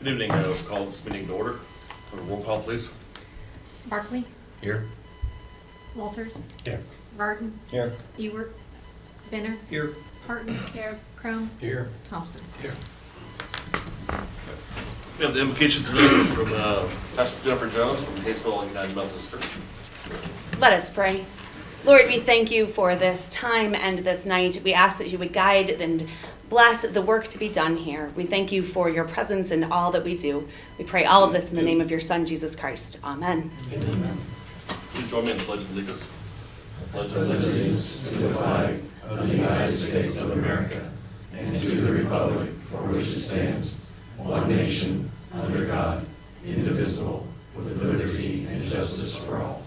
Good evening. I'll call this meeting to order. Roll call, please. Barkley, Here. Walters, Here. Varden, Here. Ewert, Benner, Here. Parton, Crone, Here. Thompson. Here. We have the invocation tonight from Pastor Jennifer Jones from Haysville United Methodist Church. Let us pray. Lord, we thank you for this time and this night. We ask that you would guide and bless the work to be done here. We thank you for your presence in all that we do. We pray all of this in the name of your Son, Jesus Christ. Amen. Amen. Please join me in the Pledge of Allegiance. Pledge of Allegiance to the flag of the United States of America and to the republic for which it stands, one nation, under God, indivisible, with liberty and justice for all.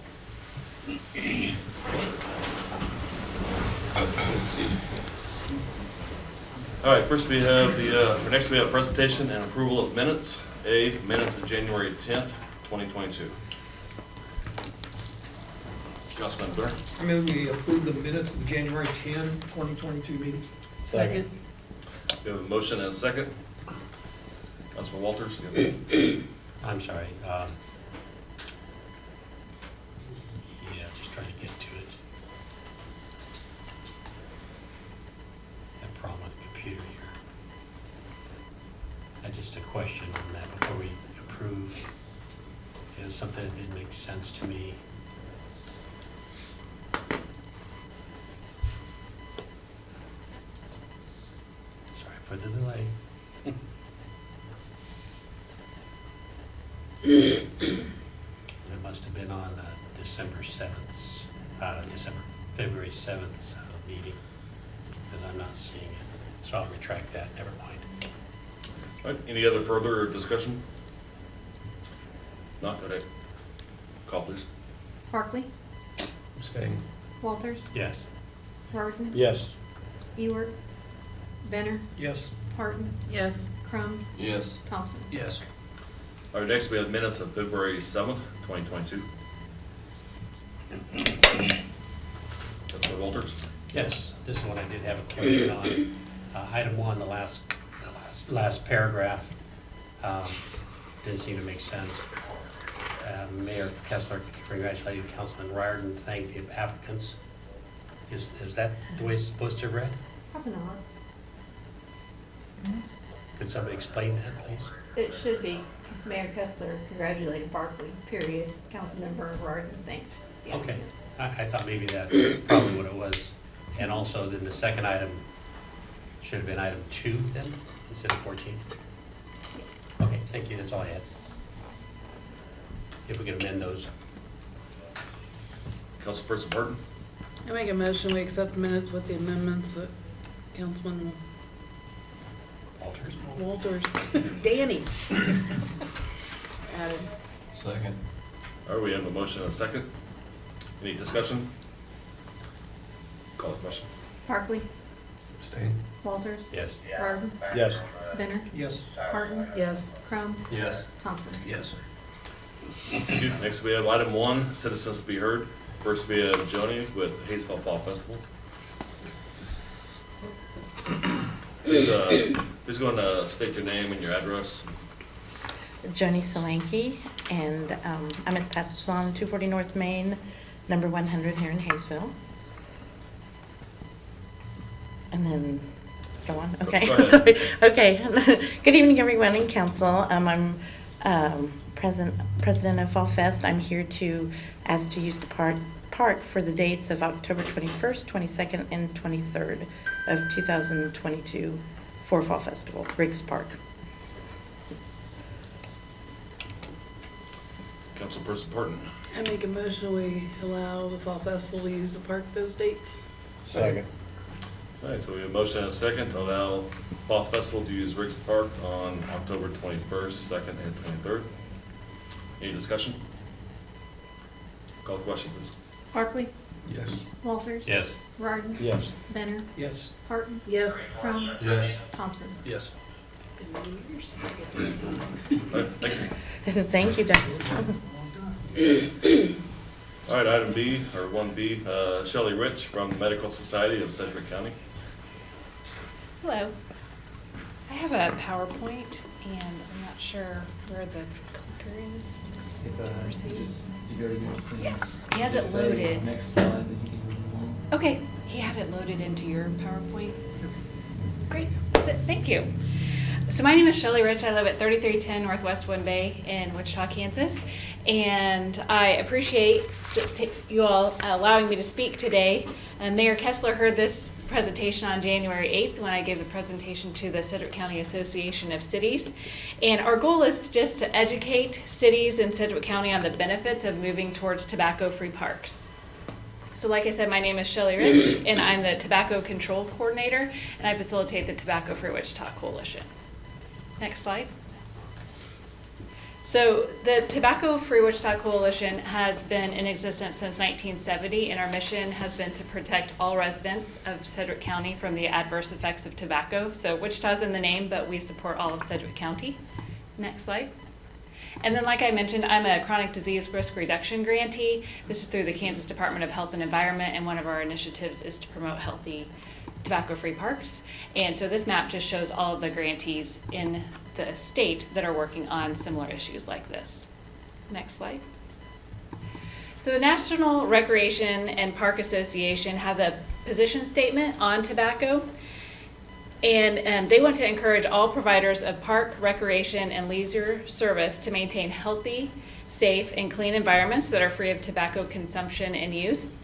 All right, first we have next we have presentation and approval of minutes. Minutes of January 10th, 2022. Councilman Blair. I move we approve the minutes of the January 10, 2022 meeting. Second. We have a motion and a second. Councilman Walters. You have I'm sorry. Yeah, just trying to get to it. Have a problem with the computer here. Just a question on that before we approve. It was something that didn't make sense to me. Sorry for the delay. It must have been on February 7th meeting, because I'm not seeing it. So I'll retract that, never mind. All right, any other further discussion? Not, go ahead. Call, please. Barkley, Abstain. Walters, Yes. Varden, Yes. Ewert, Benner, Yes. Parton, Yes. Crone, Yes. Thompson. Yes. All right, next we have minutes of February 7th, 2022. Councilman Walters. Yes, this is one I did have a question on. Item 1, the last paragraph, didn't seem to make sense. Mayor Kessler congratulated Councilman Riordan, thanked the applicants. Is that the way it's supposed to have read? Probably not. Could somebody explain that, please? It should be Mayor Kessler congratulated Barkley, period. Councilmember Varden thanked the Okay, applicants. I thought maybe that's probably what it was. And also then the second item should have been item 2 then, instead of 14. Yes. Okay, thank you, that's all I had. If we can amend those. Councilperson Burton. I make a motion, we accept minutes with the amendments that Councilman Walters. Walters, Danny added. Second. All right, we have a motion and a second. Any discussion? Call the question. Barkley, Abstain. Walters, Yes. Varden, Yes. Benner, Yes. Parton, Yes. Crone, Yes. Thompson. Yes. Thank you. Next, we have item 1, citizens to be heard. First, we have Joni with Hayesville Fall Festival. Who's going to state your name and your address? Joni Solanke, and I'm at the Passage Salon, 240 North Main, number 100 here in Hayesville. And then, go on, okay, Go ahead. sorry, okay. Good evening, everyone in council. I'm president of Fall Fest. I'm here to ask to use the park for the dates of October 21st, 22nd, and 23rd of 2022 for Fall Festival, Riggs Park. Councilperson Burton. I make a motion, we allow the fall festival to use the park those dates. Second. All right, so we have a motion and a second to allow Fall Festival to use Riggs Park on October 21st, 2nd, and 23rd. Any discussion? Call the question, please. Barkley, Yes. Walters, Yes. Varden, Yes. Benner, Yes. Parton, Yes. Crone, Yes. Thompson. Yes. All right, thank you. Thank you, Doug. All right, item B, or 1B, Shelley Rich from the Medical Society of Cedric County. Hello. I have a PowerPoint, and I'm not sure where the clicker is. If, Proceed. just, you go to units and. Yes, he has just it say loaded. Next slide, then you can move along. Okay, he had it loaded into your PowerPoint. Great, that's it, thank you. So my name is Shelley Rich. I live at 3310 Northwest Wind Bay in Wichita, Kansas. And I appreciate you all allowing me to speak today. Mayor Kessler heard this presentation on January 8th when I gave the presentation to the Cedric County Association of Cities. And our goal is just to educate cities in Cedric County on the benefits of moving towards tobacco-free parks. So like I said, my name is Shelley Rich, and I'm the Tobacco Control Coordinator, and I facilitate the Tobacco Free Wichita Coalition. Next slide. So the Tobacco Free Wichita Coalition has been in existence since 1970, and our mission has been to protect all residents of Cedric County from the adverse effects of tobacco. So Wichita's in the name, but we support all of Cedric County. Next slide. And then like I mentioned, I'm a chronic disease risk reduction grantee. This is through the Kansas Department of Health and Environment, and one of our initiatives is to promote healthy tobacco-free parks. And so this map just shows all of the grantees in the state that are working on similar issues like this. Next slide. So the National Recreation and Park Association has a position statement on tobacco, and they want to encourage all providers of park, recreation, and leisure service to maintain healthy, safe, and clean environments that are free of tobacco consumption and use,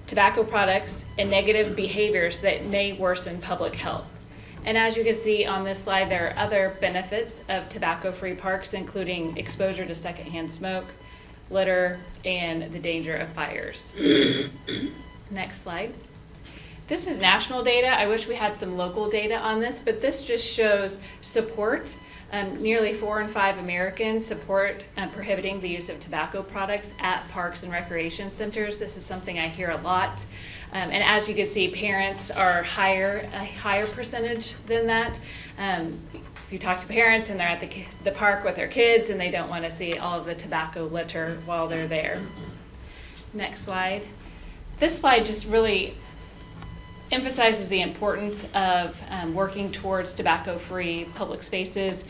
tobacco products, and negative behaviors that may worsen public health. And as you can see on this slide, there are other benefits of tobacco-free parks, including exposure to secondhand smoke, litter, and the danger of fires. Next slide. This is national data. I wish we had some local data on this, but this just shows support. Nearly 4 in 5 Americans support prohibiting the use of tobacco products at parks and recreation centers. This is something I hear a lot. And as you can see, parents are a higher percentage than that. If you talk to parents and they're at the park with their kids and they don't want to see all of the tobacco litter while they're there. Next slide. This slide just really emphasizes the importance of working towards tobacco-free public spaces.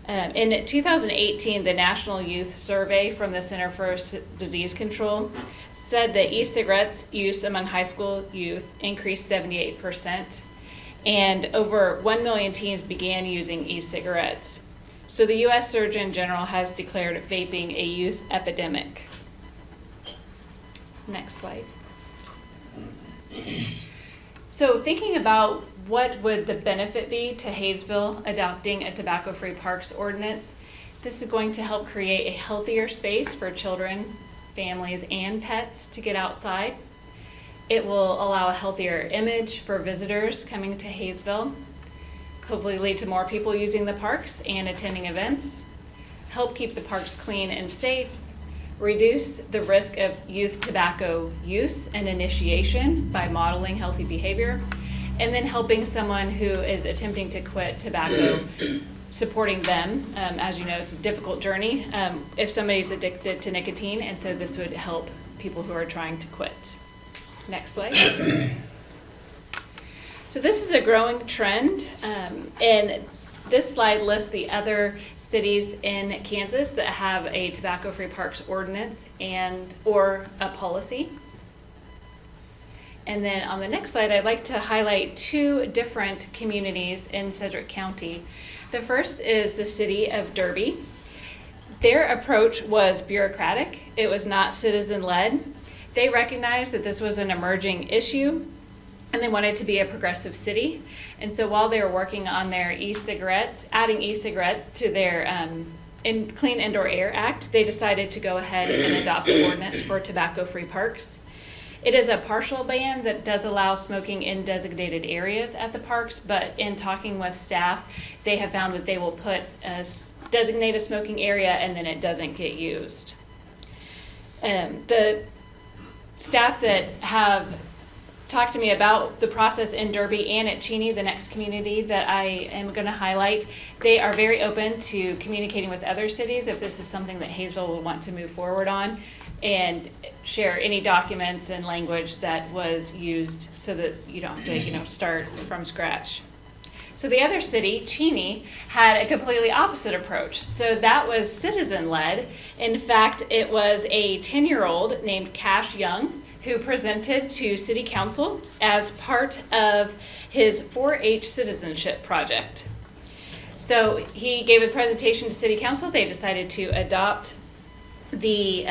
In 2018, the National Youth Survey from the Center for Disease Control said that e-cigarettes use among high school youth increased 78%, and over 1 million teens began using e-cigarettes. So the U.S. Surgeon General has declared vaping a youth epidemic. Next slide. So thinking about what would the benefit be to Hayesville adopting a tobacco-free parks ordinance, this is going to help create a healthier space for children, families, and pets to get outside. It will allow a healthier image for visitors coming to Hayesville, hopefully lead to more people using the parks and attending events, help keep the parks clean and safe, reduce the risk of youth tobacco use and initiation by modeling healthy behavior, and then helping someone who is attempting to quit tobacco, supporting them. As you know, it's a difficult journey if somebody's addicted to nicotine, and so this would help people who are trying to quit. Next slide. So this is a growing trend, and this slide lists the other cities in Kansas that have a tobacco-free parks ordinance or a policy. And then on the next slide, I'd like to highlight 2 different communities in Cedric County. The first is the city of Derby. Their approach was bureaucratic. It was not citizen-led. They recognized that this was an emerging issue, and they wanted to be a progressive city. And so while they were working on their e-cigarettes, adding e-cigarette to their Clean Indoor Air Act, they decided to go ahead and adopt the ordinance for tobacco-free parks. It is a partial ban that does allow smoking in designated areas at the parks, but in talking with staff, they have found that they will designate a smoking area and then it doesn't get used. The staff that have talked to me about the process in Derby and at Cheney, the next community that I am going to highlight, they are very open to communicating with other cities if this is something that Hayesville will want to move forward on, and share any documents and language that was used so that you don't have to start from scratch. So the other city, Cheney, had a completely opposite approach. So that was citizen-led. In fact, it was a 10-year-old named Cash Young who presented to city council as part of his 4-H citizenship project. So he gave a presentation to city council. They decided to adopt the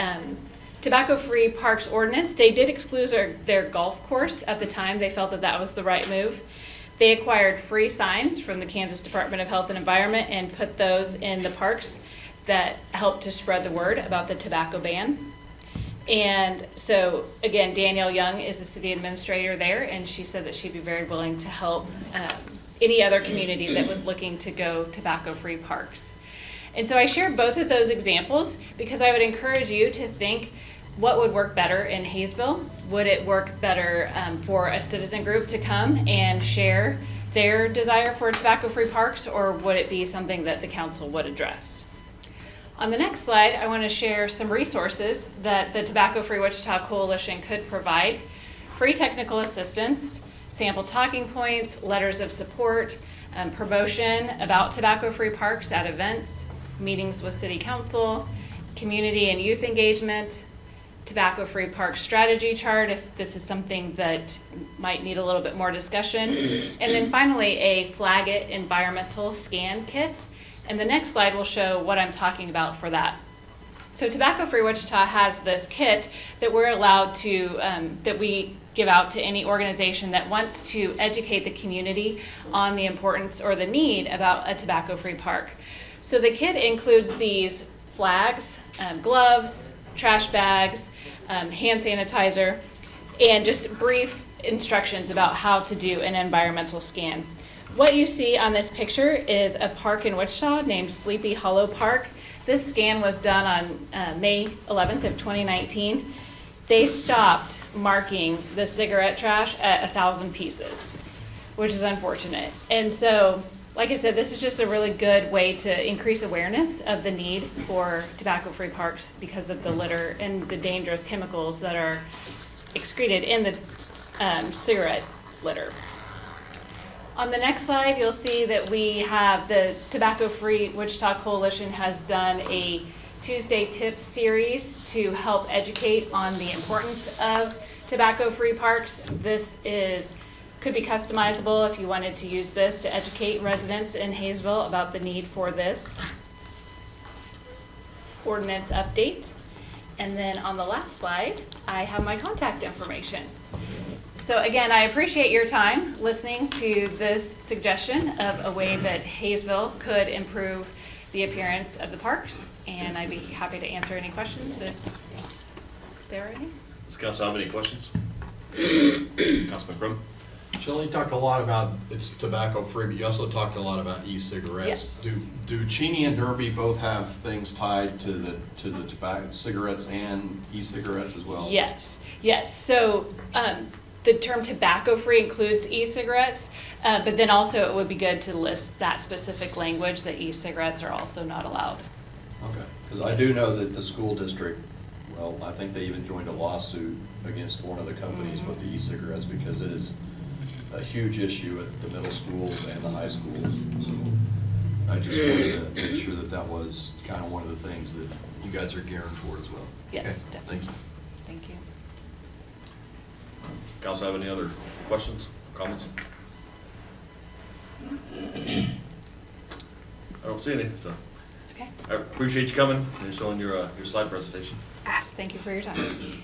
tobacco-free parks ordinance. They did exclude their golf course at the time. They felt that that was the right move. They acquired free signs from the Kansas Department of Health and Environment and put those in the parks that helped to spread the word about the tobacco ban. And so, again, Danielle Young is the city administrator there, and she said that she'd be very willing to help any other community that was looking to go tobacco-free parks. And so I shared both of those examples because I would encourage you to think what would work better in Hayesville. Would it work better for a citizen group to come and share their desire for tobacco-free parks, or would it be something that the council would address? On the next slide, I want to share some resources that the Tobacco-Free Wichita Coalition could provide. Free technical assistance, sample talking points, letters of support, promotion about tobacco-free parks at events, meetings with city council, community and youth engagement, tobacco-free park strategy chart if this is something that might need a little bit more discussion, and then finally a Flag It environmental scan kit. And the next slide will show what I'm talking about for that. So Tobacco-Free Wichita has this kit that we're allowed to, that we give out to any organization that wants to educate the community on the importance or the need about a tobacco-free park. So the kit includes these flags, gloves, trash bags, hand sanitizer, and just brief instructions about how to do an environmental scan. What you see on this picture is a park in Wichita named Sleepy Hollow Park. This scan was done on May 11th of 2019. They stopped marking the cigarette trash at 1,000 pieces, which is unfortunate. And so, like I said, this is just a really good way to increase awareness of the need for tobacco-free parks because of the litter and the dangerous chemicals that are excreted in the cigarette litter. On the next slide, you'll see that we have the Tobacco-Free Wichita Coalition has done a Tuesday Tips series to help educate on the importance of tobacco-free parks. This could be customizable if you wanted to use this to educate residents in Hayesville about the need for this ordinance update. And then on the last slide, I have my contact information. So again, I appreciate your time listening to this suggestion of a way that Hayesville could improve the appearance of the parks, and I'd be happy to answer any questions if there are any. Does council have any questions? Councilman Crum? Shelley, you talked a lot about it's tobacco free, but you also talked a lot about e-cigarettes. Yes. Do Cheney and Derby both have things tied to the tobacco cigarettes and e-cigarettes as well? Yes. So the term tobacco-free includes e-cigarettes, but then also it would be good to list that specific language that e-cigarettes are also not allowed. Okay, because I do know that the school district, well, I think they even joined a lawsuit against one of the companies with the e-cigarettes because it is a huge issue at the middle schools and the high schools. So I just wanted to make sure that that was kind of one of the things that you guys are gearing toward as well. Yes, Okay, definitely. thank you. Thank you. Council have any other questions, comments? I don't see any, so Okay. I appreciate you coming and showing your slide presentation. Thank you for your time.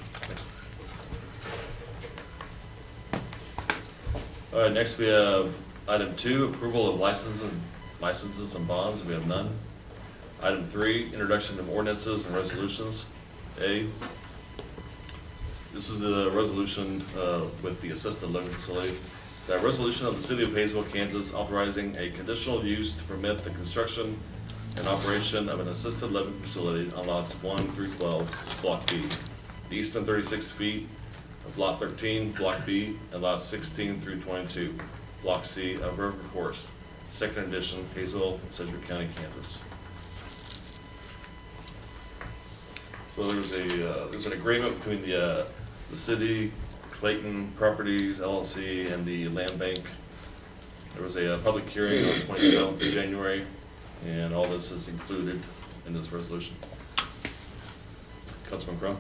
All right, next we have item 2, approval of licenses and bonds. We have none. Item 3, introduction of ordinances and resolutions. A, this is the resolution with the assisted living facility. The resolution of the City of Hayesville, Kansas, authorizing a conditional use to permit the construction and operation of an assisted living facility on lots 1 through 12, Block B, the eastern 36 feet of Lot 13, Block B, and lots 16 through 22, Block C of River Forest, second edition, Hayesville, Cedric County, Kansas. So there's an agreement between the city, Clayton Properties LLC, and the land bank There was a public hearing on 27th of January, and all this is included in this resolution. Councilman Crum?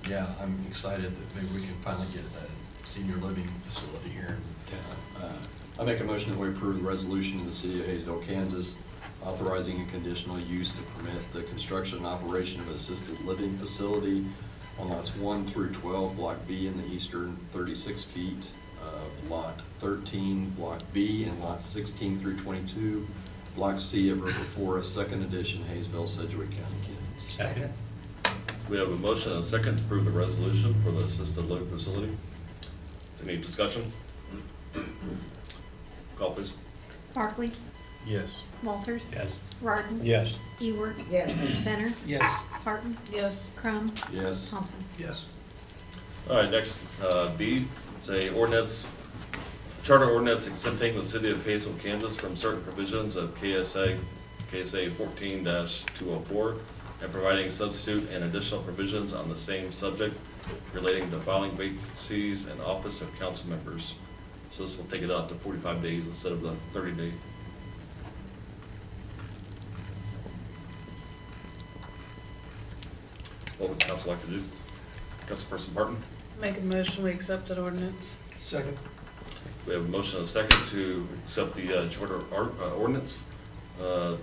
Yeah, I'm excited that maybe we can finally get a senior living facility here in town. I make a motion that we approve the resolution in the city of Hayesville, Kansas, authorizing a conditional use to permit the construction and operation of an assisted living facility on lots 1 through 12, Block B in the eastern 36 feet of Lot 13, Block B, and lots 16 through 22, Block C of River Forest, second edition, Hayesville, Cedric County, Kansas. Second. We have a motion and a second to approve the resolution for the assisted living facility. Any discussion? Call, please. Barkley, Yes. Walters, Yes. Rardon. Yes. Ewert. Benner. Yes. Parton. Yes. Crum. Yes. Thompson. Yes. All right, next, B, it's a ordinance, charter ordinance exempting the city of Haysville, Kansas from certain provisions of KSA 14-204, and providing substitute and additional provisions on the same subject relating to filing vacancies in office of council members. So this will take it out to 45 days instead of the 30-day. What would council like to do? Councilperson Barton? Make a motion, we accept that ordinance. Second. We have a motion and a second to accept the charter ordinance.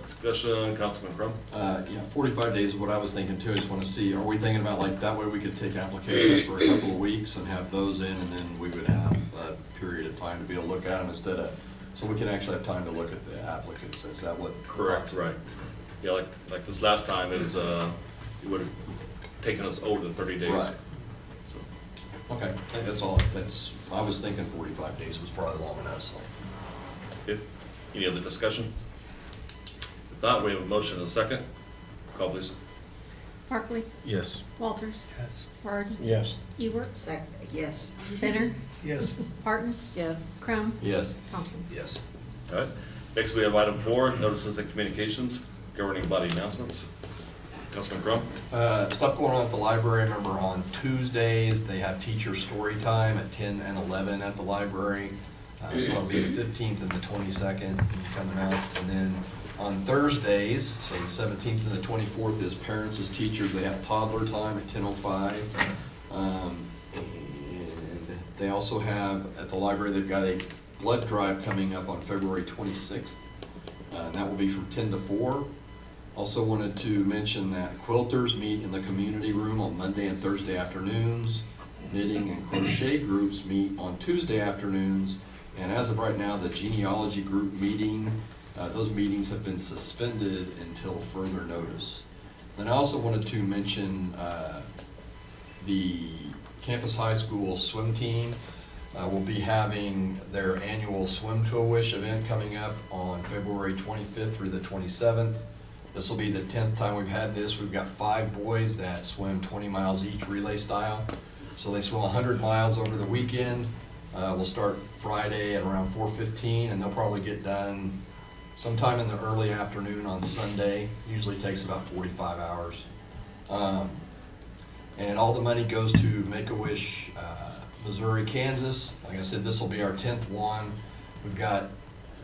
Discussion, Councilman Crum? Yeah, 45 days is what I was thinking too. I just want to see, are we thinking about like that way we could take applications for a couple of weeks and have those in, and then we would have a period of time to be able to look at them instead of, so we can actually have time to look at the applicants. Is that what? Correct, right. Yeah, like this last time, it was, it would have taken us over the 30 days. Right. So, Okay, I think that's all. I was thinking 45 days was probably long enough, so. okay. Any other discussion? If not, we have a motion and a second. Call, please. Barkley, Yes. Walters, Yes. Rardon. Yes. Ewert. Yes. Benner. Yes. Parton. Yes. Crum. Yes. Thompson. Yes. All right. Next, we have item 4, notices and communications, governing body announcements. Councilman Crum? Stuff going on at the library. Remember on Tuesdays, they have teacher story time at 10 and 11 at the library. So it'll be the 15th and the 22nd coming up. And then on Thursdays, so the 17th and the 24th is parents as teachers. They have toddler time at 10:05. And they also have, at the library, they've got a blood drive coming up on February 26th. And that will be from 10 to 4. Also wanted to mention that quilters meet in the community room on Monday and Thursday afternoons. Knitting and crochet groups meet on Tuesday afternoons. And as of right now, the genealogy group meeting, those meetings have been suspended until further notice. Then I also wanted to mention the Campus High School swim team will be having their annual Swim to a Wish event coming up on February 25th through the 27th. This will be the 10th time we've had this. We've got 5 boys that swim 20 miles each relay style. So they swim 100 miles over the weekend. We'll start Friday at around 4:15, and they'll probably get done sometime in the early afternoon on Sunday. Usually takes about 45 hours. And all the money goes to Make-A-Wish, Missouri, Kansas. Like I said, this will be our 10th one. We've got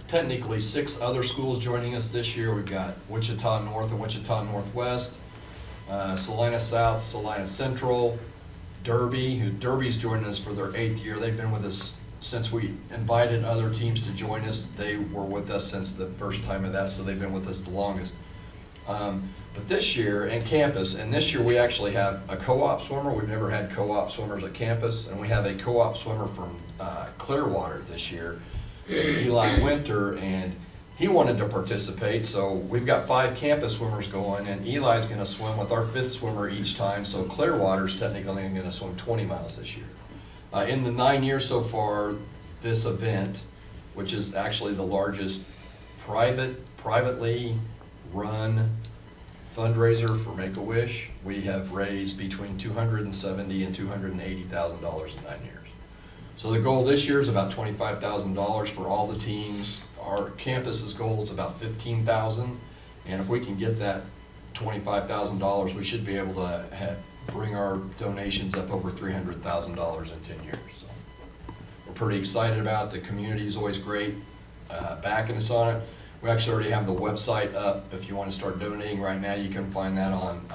technically 6 other schools joining us this year. We've got Wichita North and Wichita Northwest, Salina South, Salina Central, Derby, Derby's joining us for their 8th year. They've been with us since we invited other teams to join us. They were with us since the first time of that, so they've been with us the longest. But this year, and campus, and this year we actually have a co-op swimmer. We've never had co-op swimmers at campus, and we have a co-op swimmer from Clearwater this year, Eli Winter, and he wanted to participate. So we've got 5 campus swimmers going, and Eli's going to swim with our 5th swimmer each time. So Clearwater's technically going to swim 20 miles this year. In the 9 years so far, this event, which is actually the largest privately run fundraiser for Make-A-Wish, we have raised between $270,000 and $280,000 in 9 years. So the goal this year is about $25,000 for all the teams. Our campus's goal is about $15,000, and if we can get that $25,000, we should be able to bring our donations up over $300,000 in 10 years. So we're pretty excited about. The community is always great, backing us on it. We actually already have the website up. If you want to start donating right now, you can find that on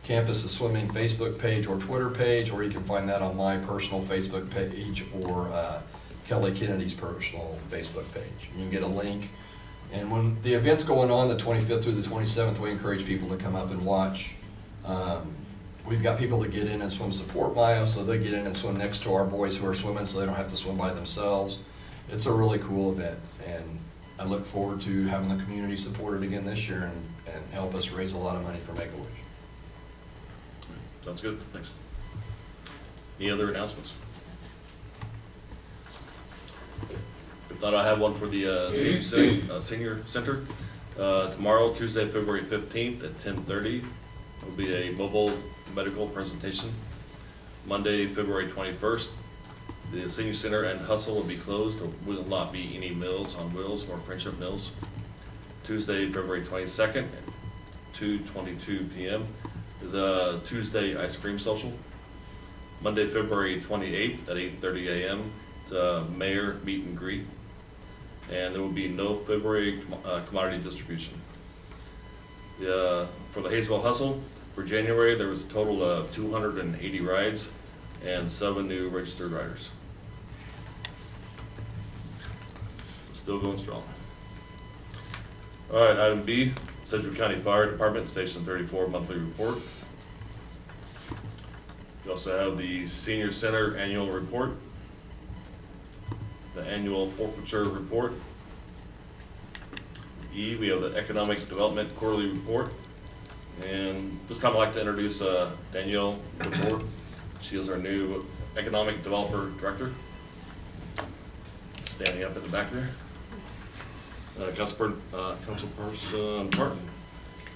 Campus of Swimming Facebook page or Twitter page, or you can find that on my personal Facebook page or Kelly Kennedy's personal Facebook page. You can get a link. And when the event's going on, the 25th through the 27th, we encourage people to come up and watch. We've got people that get in and swim support mile, so they get in and swim next to our boys who are swimming, so they don't have to swim by themselves. It's a really cool event, and I look forward to having the community support it again this year and help us raise a lot of money for Make-A-Wish. Sounds good, thanks. Any other announcements? If not, I have one for the senior center. Tomorrow, Tuesday, February 15th at 10:30, will be a mobile medical presentation. Monday, February 21st, the senior center and hustle will be closed. There will not be any Meals on Wheels or Friendship Meals. Tuesday, February 22nd at 2:22 p.m. is a Tuesday ice cream social. Monday, February 28th at 8:30 a.m. it's a mayor meet and greet. And there will be no February commodity distribution. For the Hayesville Hustle, for January, there was a total of 280 rides and 7 new registered riders. Still going strong. All right, item B, Cedric County Fire Department Station 34 monthly report. We also have the Senior Center annual report, the annual forfeiture report. E, we have the Economic Development quarterly report. And this time I'd like to introduce Danielle to the board. She is our new Economic Developer Director. Standing up in the back there. Councilperson Martin.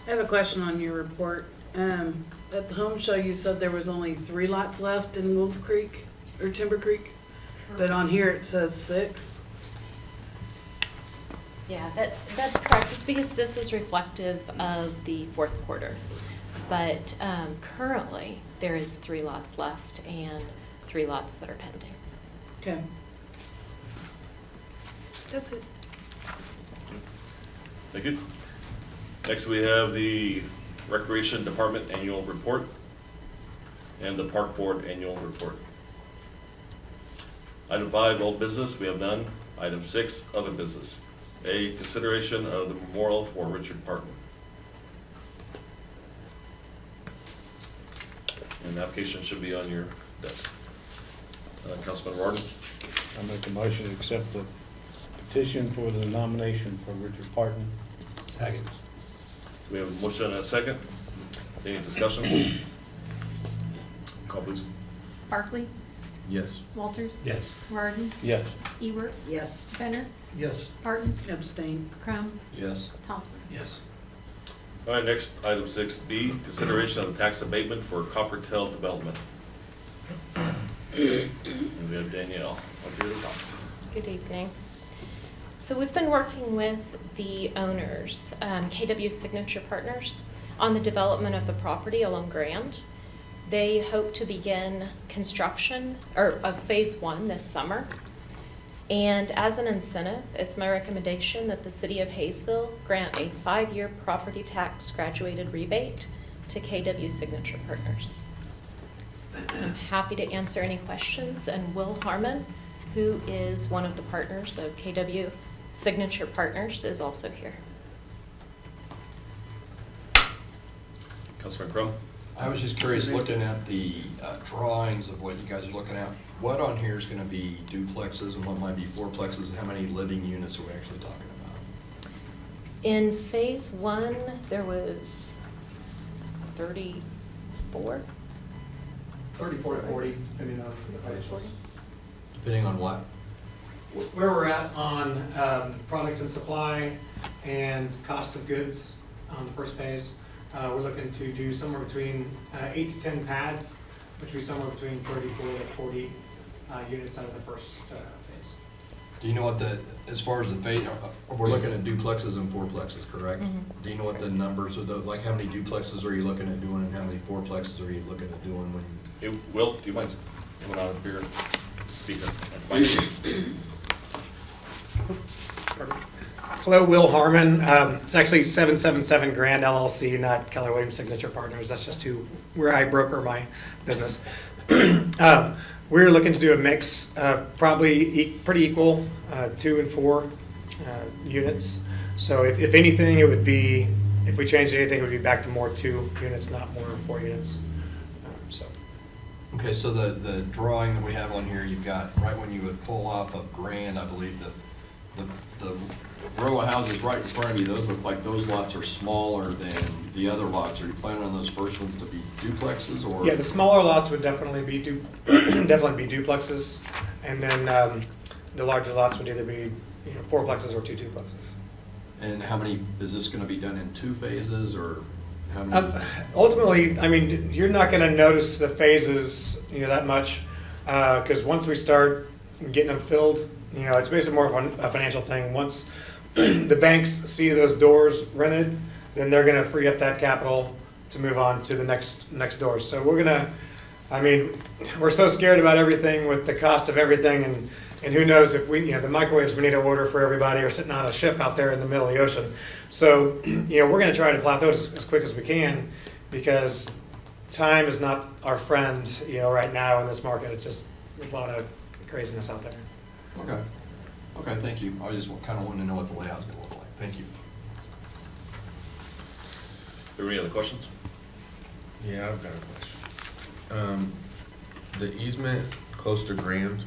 I have a question on your report. At the home show, you said there was only 3 lots left in Wolf Creek, or Timber Creek, but on here it says 6. Yeah, that's correct. It's because this is reflective of the fourth quarter. But currently, there is 3 lots left and 3 lots that are pending. Okay. That's it. Thank you. Next we have the Recreation Department annual report and the Park Board annual report. Item 5, old business, we have none. Item 6, other business. A, consideration of the memorial for Richard Parton. And the application should be on your desk. Councilman Warden. I make a motion to accept the petition for the nomination for Richard Parton. Second. We have a motion and a second. Any discussion? Call please. Barkley, Yes. Walters, Yes. Warden, Yes. Ewert, Yes. Benner, Yes. Parton, Abstain. Crum, Yes. Thompson. Yes. All right, next, item 6B, consideration of tax abatement for Coppertail Development. And we have Danielle up here to talk. Good evening. So we've been working with the owners, KW Signature Partners, on the development of the property along Grand. They hope to begin construction of phase 1 this summer. And as an incentive, it's my recommendation that the city of Hayesville grant a 5-year property tax graduated rebate to KW Signature Partners. I'm happy to answer any questions, and Will Harmon, who is one of the partners of KW Signature Partners, is also here. Councilman Crum? I was just curious, looking at the drawings of what you guys are looking at, what on here is going to be duplexes and what might be fourplexes, and how many living units are we actually talking about? In phase 1, there was 34. 34 to 40, depending on the prices. Depending on what? Where we're at on product and supply and cost of goods on the first phase. We're looking to do somewhere between 8 to 10 pads, which would be somewhere between 34 to 40 units out of the first phase. Do you know what as far as the phase, we're looking at duplexes and fourplexes, correct? Mhm. Do you know what the numbers of those, like how many duplexes are you looking at doing and how many fourplexes are you looking at doing when? Hey, Will, do you mind coming out of here? speak at the mic. Hello, Will Harmon. It's actually 777 Grand LLC, not Keller Williams Signature Partners. That's just where I broker my business. We're looking to do a mix, probably pretty equal, 2 and 4 units. So if anything, it would be, if we changed anything, it would be back to more 2 units, not more 4 units. So. Okay, so the drawing that we have on here, you've got, right when you would pull off of Grand, I believe, the row of houses right in front of you, those look like those lots are smaller than the other lots. Are you planning on those first ones to be duplexes, or? Yeah, the smaller lots would definitely be definitely be duplexes, and then the larger lots would either be 4plexes or 2 duplexes. And how many, is this gonna be done in 2 phases, or how many? Ultimately, I mean, you're not going to notice the phases, that much, because once we start getting them filled, it's basically more of a financial thing. Once the banks see those doors rented, then they're going to free up that capital to move on to the next doors. So we're going to, I mean, we're so scared about everything with the cost of everything, and who knows if the microwaves we need to order for everybody are sitting on a ship out there in the middle of the ocean. So, we're going to try to plateau as quick as we can, because time is not our friend, right now in this market. It's just, there's a lot of craziness out there. Okay. Okay, thank you. I just kind of wanted to know what the layout's gonna look like. Thank you. Are there any other questions? Yeah, I've got a question. The easement close to Grand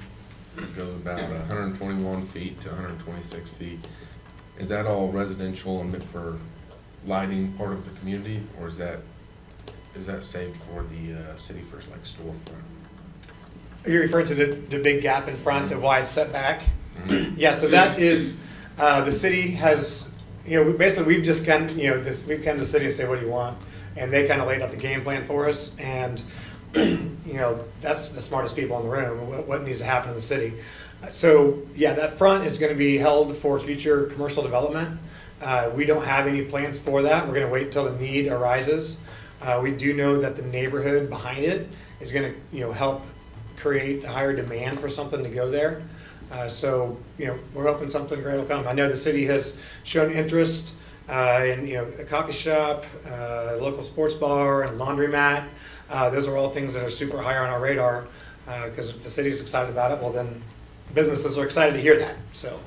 goes about 121 feet to 126 feet. Is that all residential and meant for lighting part of the community, or is that saved for the city for like storefront? Are you referring to the big gap in front of why it's set back? Mhm. Yeah, so that is, the city has, basically we've just come, we've come to the city and say, what do you want? And they kind of laid out the game plan for us, and, that's the smartest people in the room, what needs to happen in the city. So, yeah, that front is going to be held for future commercial development. We don't have any plans for that. We're going to wait until the need arises. We do know that the neighborhood behind it is going to, help create a higher demand for something to go there. So, we're hoping something great will come. I know the city has shown interest in, a coffee shop, a local sports bar, and laundromat. Those are all things that are super high on our radar, because if the city's excited about it, well then businesses are excited to hear that, so.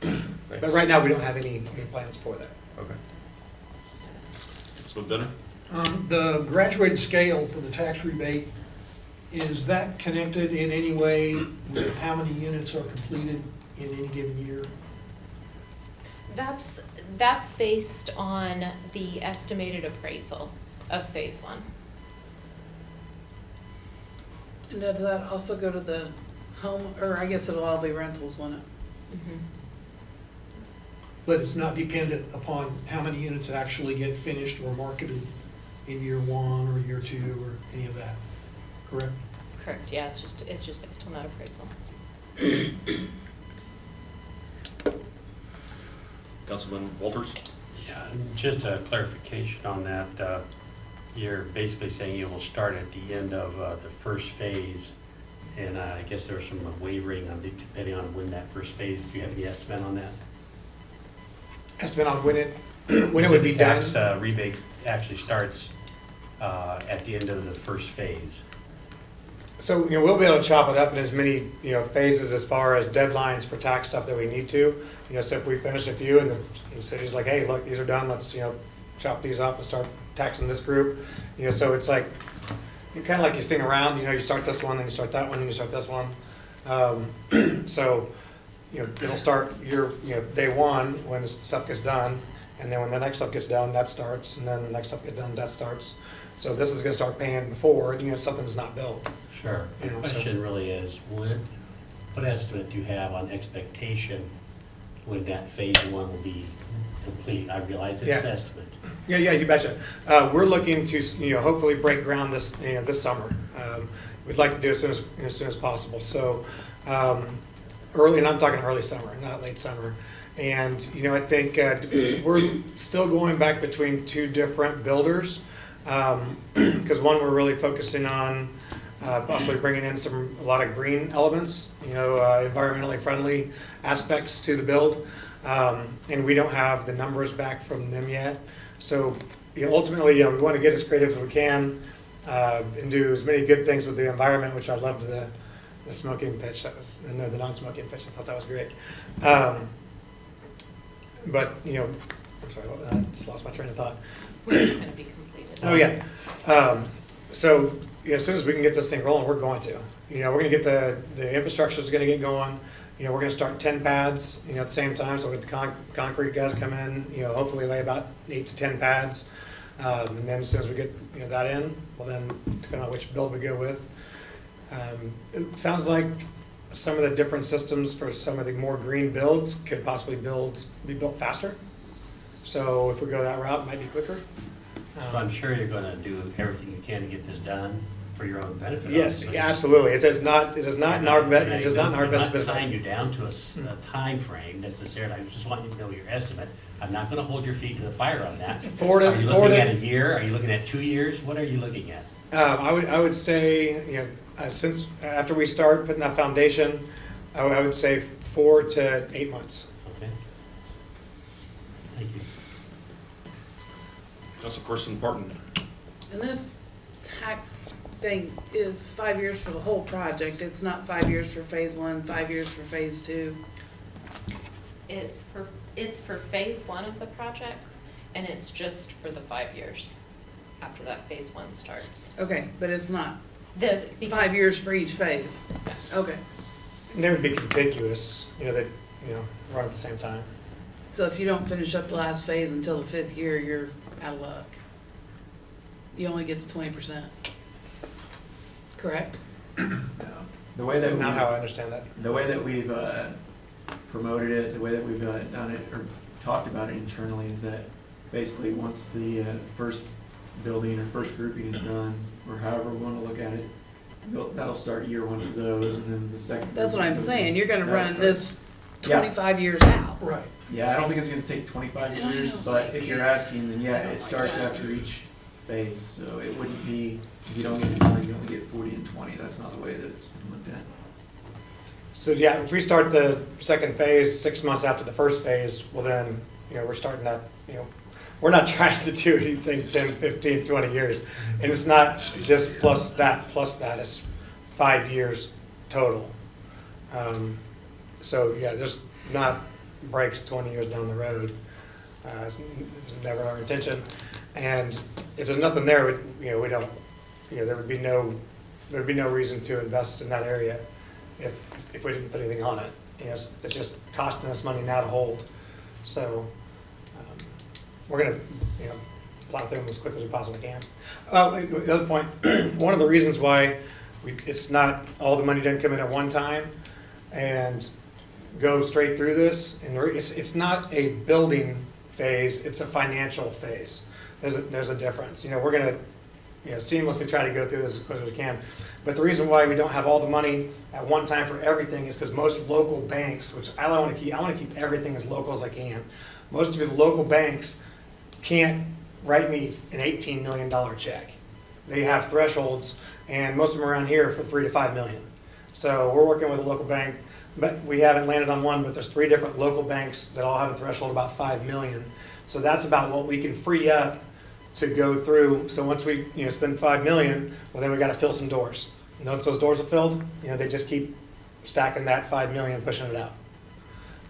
But right now, we don't have any plans for that. Okay. Councilman Benner? The graduated scale for the tax rebate, is that connected in any way with how many units are completed in any given year? That's based on the estimated appraisal of phase 1. And does that also go to the home, or I guess it'll all be rentals, won't it? Mm-hmm. But it's not dependent upon how many units actually get finished or marketed in year 1 or year 2 or any of that, correct? Correct, yeah, it's just based on that appraisal. Councilman Walters? Yeah, just a clarification on that. You're basically saying you will start at the end of the first phase, and I guess there was some wavering on depending on when that first phase. Do you have any estimate on that? Estimate on when it would be done? Tax rebate actually starts at the end of the first phase. So, we'll be able to chop it up in as many, phases as far as deadlines for tax stuff that we need to. So if we finish a few and the city's like, hey, look, these are done, let's, chop these up and start taxing this group. So it's like, kind of like you sing around, you start this one, then you start that one, then you start this one. So, it'll start day 1 when the stuff gets done, and then when the next stuff gets done, that starts, and then the next stuff gets done, that starts. So this is gonna start paying before, something's not built. Sure. The So- question really is, what estimate do you have on expectation when that phase 1 will be complete? I realize it's Yeah. an estimate. Yeah, you betcha. We're looking to, hopefully break ground this summer. We'd like to do it as soon as possible. So, early, and I'm talking early summer, not late summer. And, I think we're still going back between 2 different builders. Because one, we're really focusing on possibly bringing in a lot of green elements, environmentally friendly aspects to the build. And we don't have the numbers back from them yet. So, ultimately, we want to get as creative as we can, and do as many good things with the environment, which I loved the smoking pitch, the non-smoking pitch, I thought that was great. But, I'm sorry, I just lost my train of thought. When it's gonna be completed. Oh, yeah. So, as soon as we can get this thing rolling, we're going to. We're gonna get the infrastructure's gonna get going. We're gonna start 10 pads, at the same time, so with the concrete guys come in, hopefully lay about 8 to 10 pads. And then as soon as we get, that in, well then, depending on which build we go with. It sounds like some of the different systems for some of the more green builds could possibly be built faster. So if we go that route, it might be quicker. So I'm sure you're gonna do everything you can to get this done for your own benefit. Yes, obviously. yeah, absolutely. It is not in our best I'm not benefit. tying you down to a time frame necessarily. I just want you to know your estimate. I'm not gonna hold your feet to the fire on that. Are you looking at a year? Are you looking at 2 years? What are you looking at? I would say, since after we start putting that foundation, I would say 4 to 8 months. Okay. Thank you. Councilperson Parton. And this tax thing is 5 years for the whole project. It's not 5 years for phase 1, 5 years for phase 2. It's for phase 1 of the project, and it's just for the 5 years after that phase 1 starts. Okay, but it's not Because 5 years for each phase. Okay, And they would be contiguous, that, run at the same time. so if you don't finish up the last phase until the 5th year, you're out of luck. You only get the 20%. Correct? The way that Not how I understand that. the way that we've promoted it, the way that we've done it or talked about it internally is that basically once the first building or first grouping is done, or however we want to look at it, that'll start year 1 for those, and then the second. That's what I'm grouping, saying. You're gonna that'll run start- this Yeah. 25 years out. Right. Yeah, I don't think it's gonna take 25 years, but if you're asking, then yeah, it starts after each phase, so it wouldn't be, if you don't get it done, you only get 40 and 20, that's not the way that it's been looked at. So, yeah, if we start the second phase 6 months after the first phase, well then, we're starting that, we're not trying to do anything 10, 15, 20 years. And it's not just plus that, it's 5 years total. So, yeah, there's not breaks 20 years down the road. It's never our intention. And if there's nothing there, we don't, there would be no reason to invest in that area if we didn't put anything on it. It's just costing us money now to hold. So, we're gonna, plow through them as quick as we possibly can. The other point, one of the reasons why it's not, all the money doesn't come in at one time and go straight through this, and it's not a building phase, it's a financial phase. There's a difference. We're gonna, seamlessly try to go through this as quick as we can. But the reason why we don't have all the money at one time for everything is because most local banks, which I want to keep everything as local as I can. Most of the local banks can't write me an $18 million check. They have thresholds, and most of them around here are for 3 to 5 million. So we're working with a local bank, but we haven't landed on one, but there's 3 different local banks that all have a threshold about 5 million. So that's about what we can free up to go through. So once we spend 5 million, well then we got to fill some doors. And once those doors are filled, they just keep stacking that 5 million, pushing it out.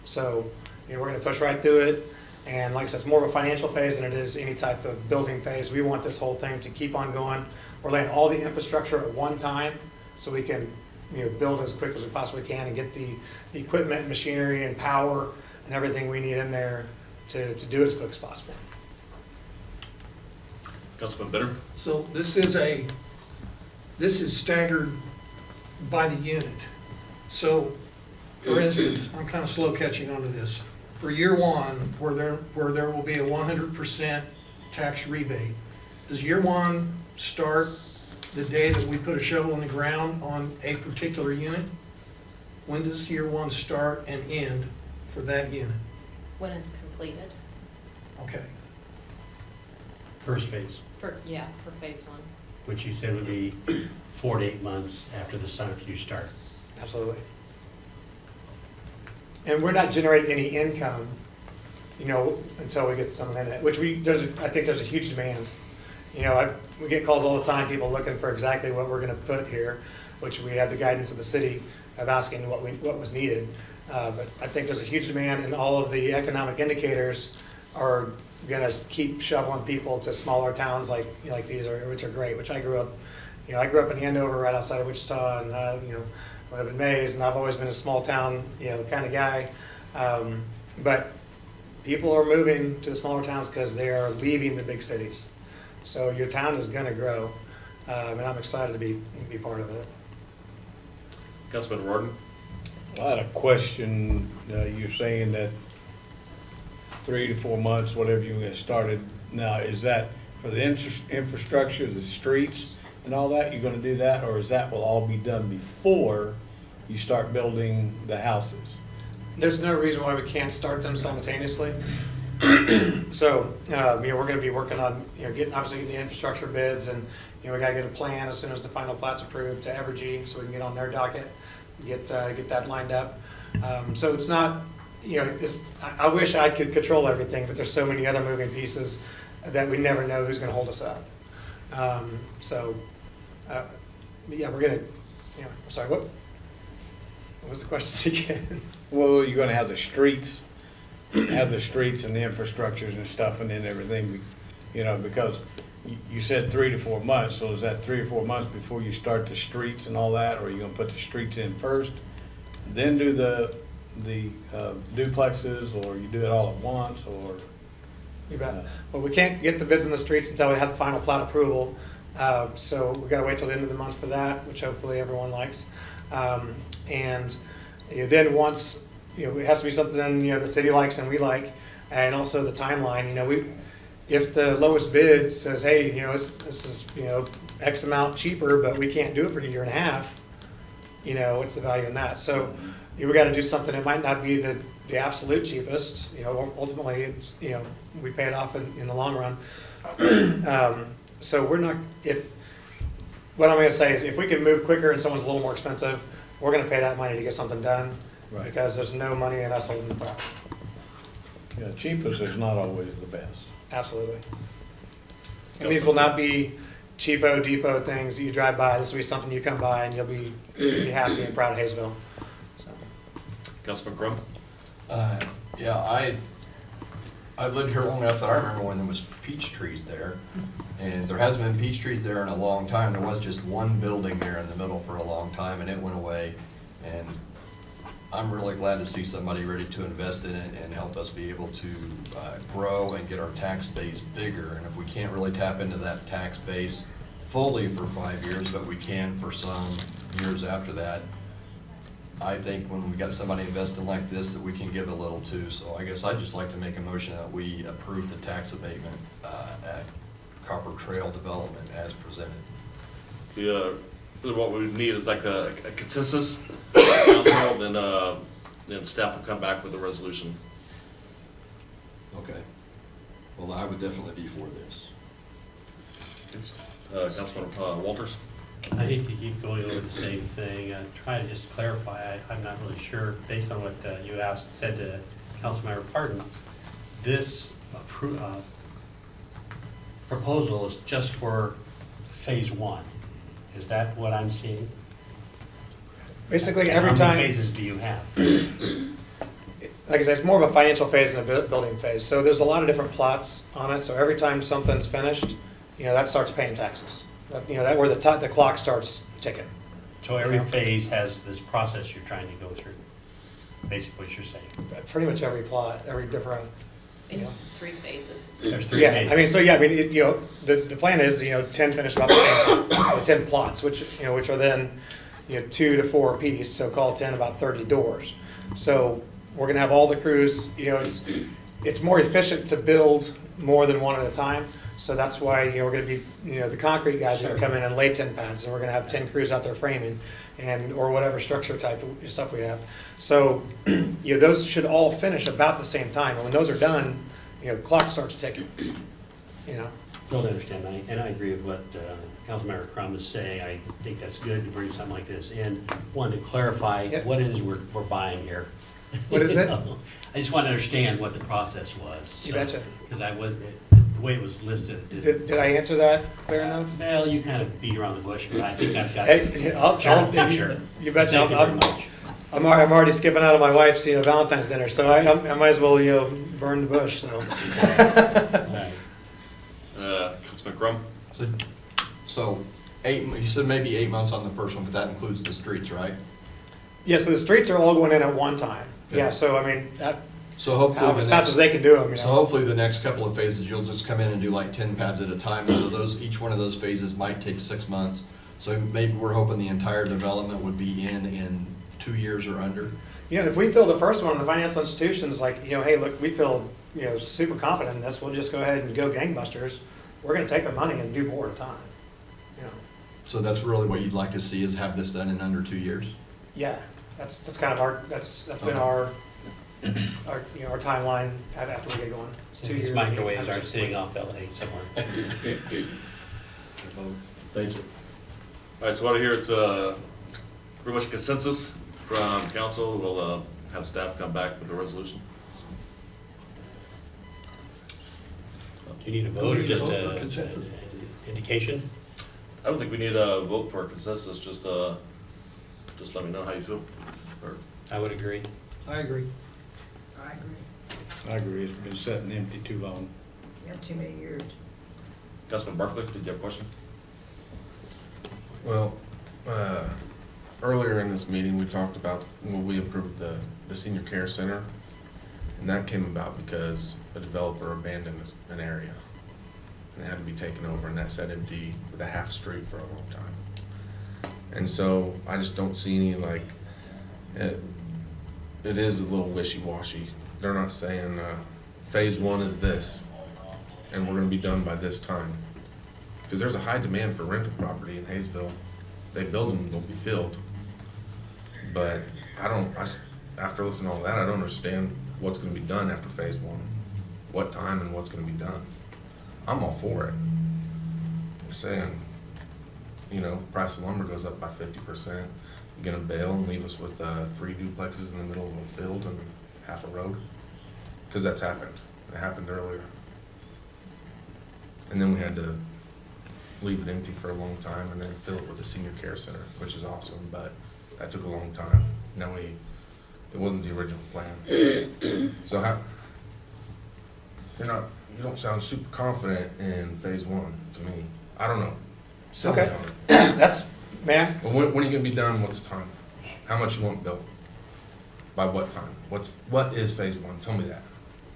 So we're going to push right through it. And like I said, it's more of a financial phase than it is any type of building phase. We want this whole thing to keep on going. We're laying all the infrastructure at one time so we can build as quick as we possibly can and get the equipment, machinery, and power and everything we need in there to do it as quick as possible. Councilman Bitter. So this is staggered by the unit. So, for instance, I'm kind of slow catching on to this. For year 1, where there will be a 100% tax rebate, does year 1 start the day that we put a shovel in the ground on a particular unit? When does year 1 start and end for that unit? When it's completed, Okay. First phase, for phase 1. which you said would be 4 to 8 months after the sun you start. Absolutely. And we're not generating any income, you know, until we get someone in it, which I think there's a huge demand. You know, we get calls all the time, people looking for exactly what we're gonna put here, which we have the guidance of the city of asking what was needed. But I think there's a huge demand, and all of the economic indicators are gonna keep shoveling people to smaller towns like these, which are great, which I grew up in Andover, right outside of Wichita, and, you know, I live in Mays, and I've always been a small town, you know, kind of guy. But people are moving to the smaller towns because they are leaving the big cities. So your town is gonna grow, and I'm excited to be part of it. Councilman Rorden? I had a question. You're saying that 3 to 4 months, whatever you get started. Now, is that for the infrastructure, the streets and all that? You're gonna do that, or is that will all be done before you start building the houses? There's no reason why we can't start them simultaneously. So, you know, we're gonna be working on, you know, obviously getting the infrastructure bids, and, you know, we gotta get a plan as soon as the final plat's approved to Evergy, so we can get on their docket, get that lined up. So it's not, you know, I wish I could control everything, but there's so many other moving pieces that we never know who's gonna hold us up. Yeah, we're gonna, you know, I'm sorry, what was the question again? Well, you're gonna have the streets and the infrastructures and stuff, and then everything, you know, because you said 3 to 4 months, so is that 3 or 4 months before you start the streets and all that, or are you gonna put the streets in first, then do the duplexes, or you do it all at once, or? You bet. Well, we can't get the bids in the streets until we have the final plat approval, so we gotta wait till the end of the month for that, which hopefully everyone likes. And, you know, then once, you know, it has to be something, you know, the city likes and we like, and also the timeline, you know, if the lowest bid says, hey, you know, this is, you know, X amount cheaper, but we can't do it for a year and a half, you know, what's the value in that? So, we gotta do something, it might not be the absolute cheapest, you know, ultimately, it's, you know, we pay it off in the long run. So we're not, what I'm gonna say is, if we can move quicker and someone's a little more expensive, we're gonna pay that money to get something done, Right. because there's no money in us holding the property. Yeah, cheapest is not always the best. Absolutely. And these will not be cheapo depot things that you drive by. This will be something you come by and you'll be happy and proud of Hayesville. So. Councilman Crum? Yeah, I lived here long enough that I remember when there was peach trees there, and there hasn't been peach trees there in a long time. There was just one building there in the middle for a long time, and it went away. And I'm really glad to see somebody ready to invest in it and help us be able to grow and get our tax base bigger. And if we can't really tap into that tax base fully for 5 years, but we can for some years after that, I think when we got somebody investing like this, that we can give a little too. So I guess I'd just like to make a motion that we approve the tax abatement at Copper Trail Development as presented. What we need is like a consensus, council, then staff will come back with a resolution. Okay. Well, I would definitely be for this. Councilman Walters? I hate to keep going over the same thing. Try to just clarify. I'm not really sure, based on what you said to Councilmember Parton, this proposal is just for phase 1. Is that what I'm seeing? Basically, And every how time. many phases do you have? Like I said, it's more of a financial phase than a building phase. So there's a lot of different plots on it. So every time something's finished, you know, that starts paying taxes. You know, that where the clock starts ticking. So every phase has this process you're trying to go through, basically what you're saying. Pretty much every plot, every different. There's 3 phases. There's 3 Yeah, phases. I mean, so yeah, I mean, you know, the plan is, you know, 10 finish about the same time, 10 plots, which are then, you know, 2 to 4 apiece, so call 10 about 30 doors. So we're gonna have all the crews, you know, it's more efficient to build more than one at a time. So that's why, you know, we're gonna be, you know, the concrete guys are gonna come in and lay 10 pads, and we're gonna have 10 crews out there framing, or whatever structure type of stuff we have. So, you know, those should all finish about the same time, and when those are done, you know, clock starts ticking, you know. Totally understand, and I agree with what Councilmember Crum is saying. I think that's good to bring something like this in. Wanted to clarify Yep. what it is we're buying here. What is it? I just want to understand what the process was. You betcha. Because the way it was listed. it didn't- Did I answer that clear enough? Well, you kind of beat around the bush, but I think I've got Hey, I'll, picture. you betcha. Thank you very I'm, much. I'm already skipping out of my wife's, Valentine's dinner, so I might as well, burn the bush, so. All right. Councilman Crum? So 8, you said maybe 8 months on the first one, but that includes the streets, right? Yeah, so the streets are all going in at one time. Okay. Yeah, so I mean, that, So hopefully as the fast as next, they can do them, so hopefully the next couple of phases, you'll just come in and do like 10 pads at a time, and so each one of those phases might take 6 months. So maybe we're hoping the entire development would be in 2 years or under. If we feel the first one, the financial institution's like, hey, look, we feel, super confident in this, we'll just go ahead and go gangbusters. We're gonna take the money and do more at a time, So that's really what you'd like to see, is have this done in under 2 years? Yeah, that's kind of that's been our timeline after we get going. It's 2 years. These microwaves aren't sitting off LA somewhere. Thank you. All right, so what I hear, it's pretty much consensus from council. We'll have staff come back with a resolution. Do you need a vote or just vote for a consensus? indication? I don't think we need a vote for a consensus, just let me know how you feel. Or I would agree. I agree. I agree, it's been sitting empty too long. Too many years. Councilman Barkley, did you have a question? Well, earlier in this meeting, we talked about when we approved the senior care center, and that came about because a developer abandoned an area, and it had to be taken over, and that sat empty with a half street for a long time. And so I just don't see any, it is a little wishy-washy. They're not saying, phase 1 is this, and we're gonna be done by this time. Because there's a high demand for rental property in Hayesville. They build them, they'll be filled. But after listening to all that, I don't understand what's gonna be done after phase 1. What time and what's gonna be done. I'm all for it. I'm saying, price of lumber goes up by 50%. You're gonna bail and leave us with 3 duplexes in the middle of a field and half a road? Because that's happened. It happened earlier. And then we had to leave it empty for a long time and then fill it with a senior care center, which is awesome, but that took a long time. It wasn't the original plan. So you don't sound super confident in phase 1 to me. I don't know. Sell me Okay. on it. That's, man, Well, when are you gonna be done? What's the time? How much you want built? By what time? What is phase 1? Tell me that.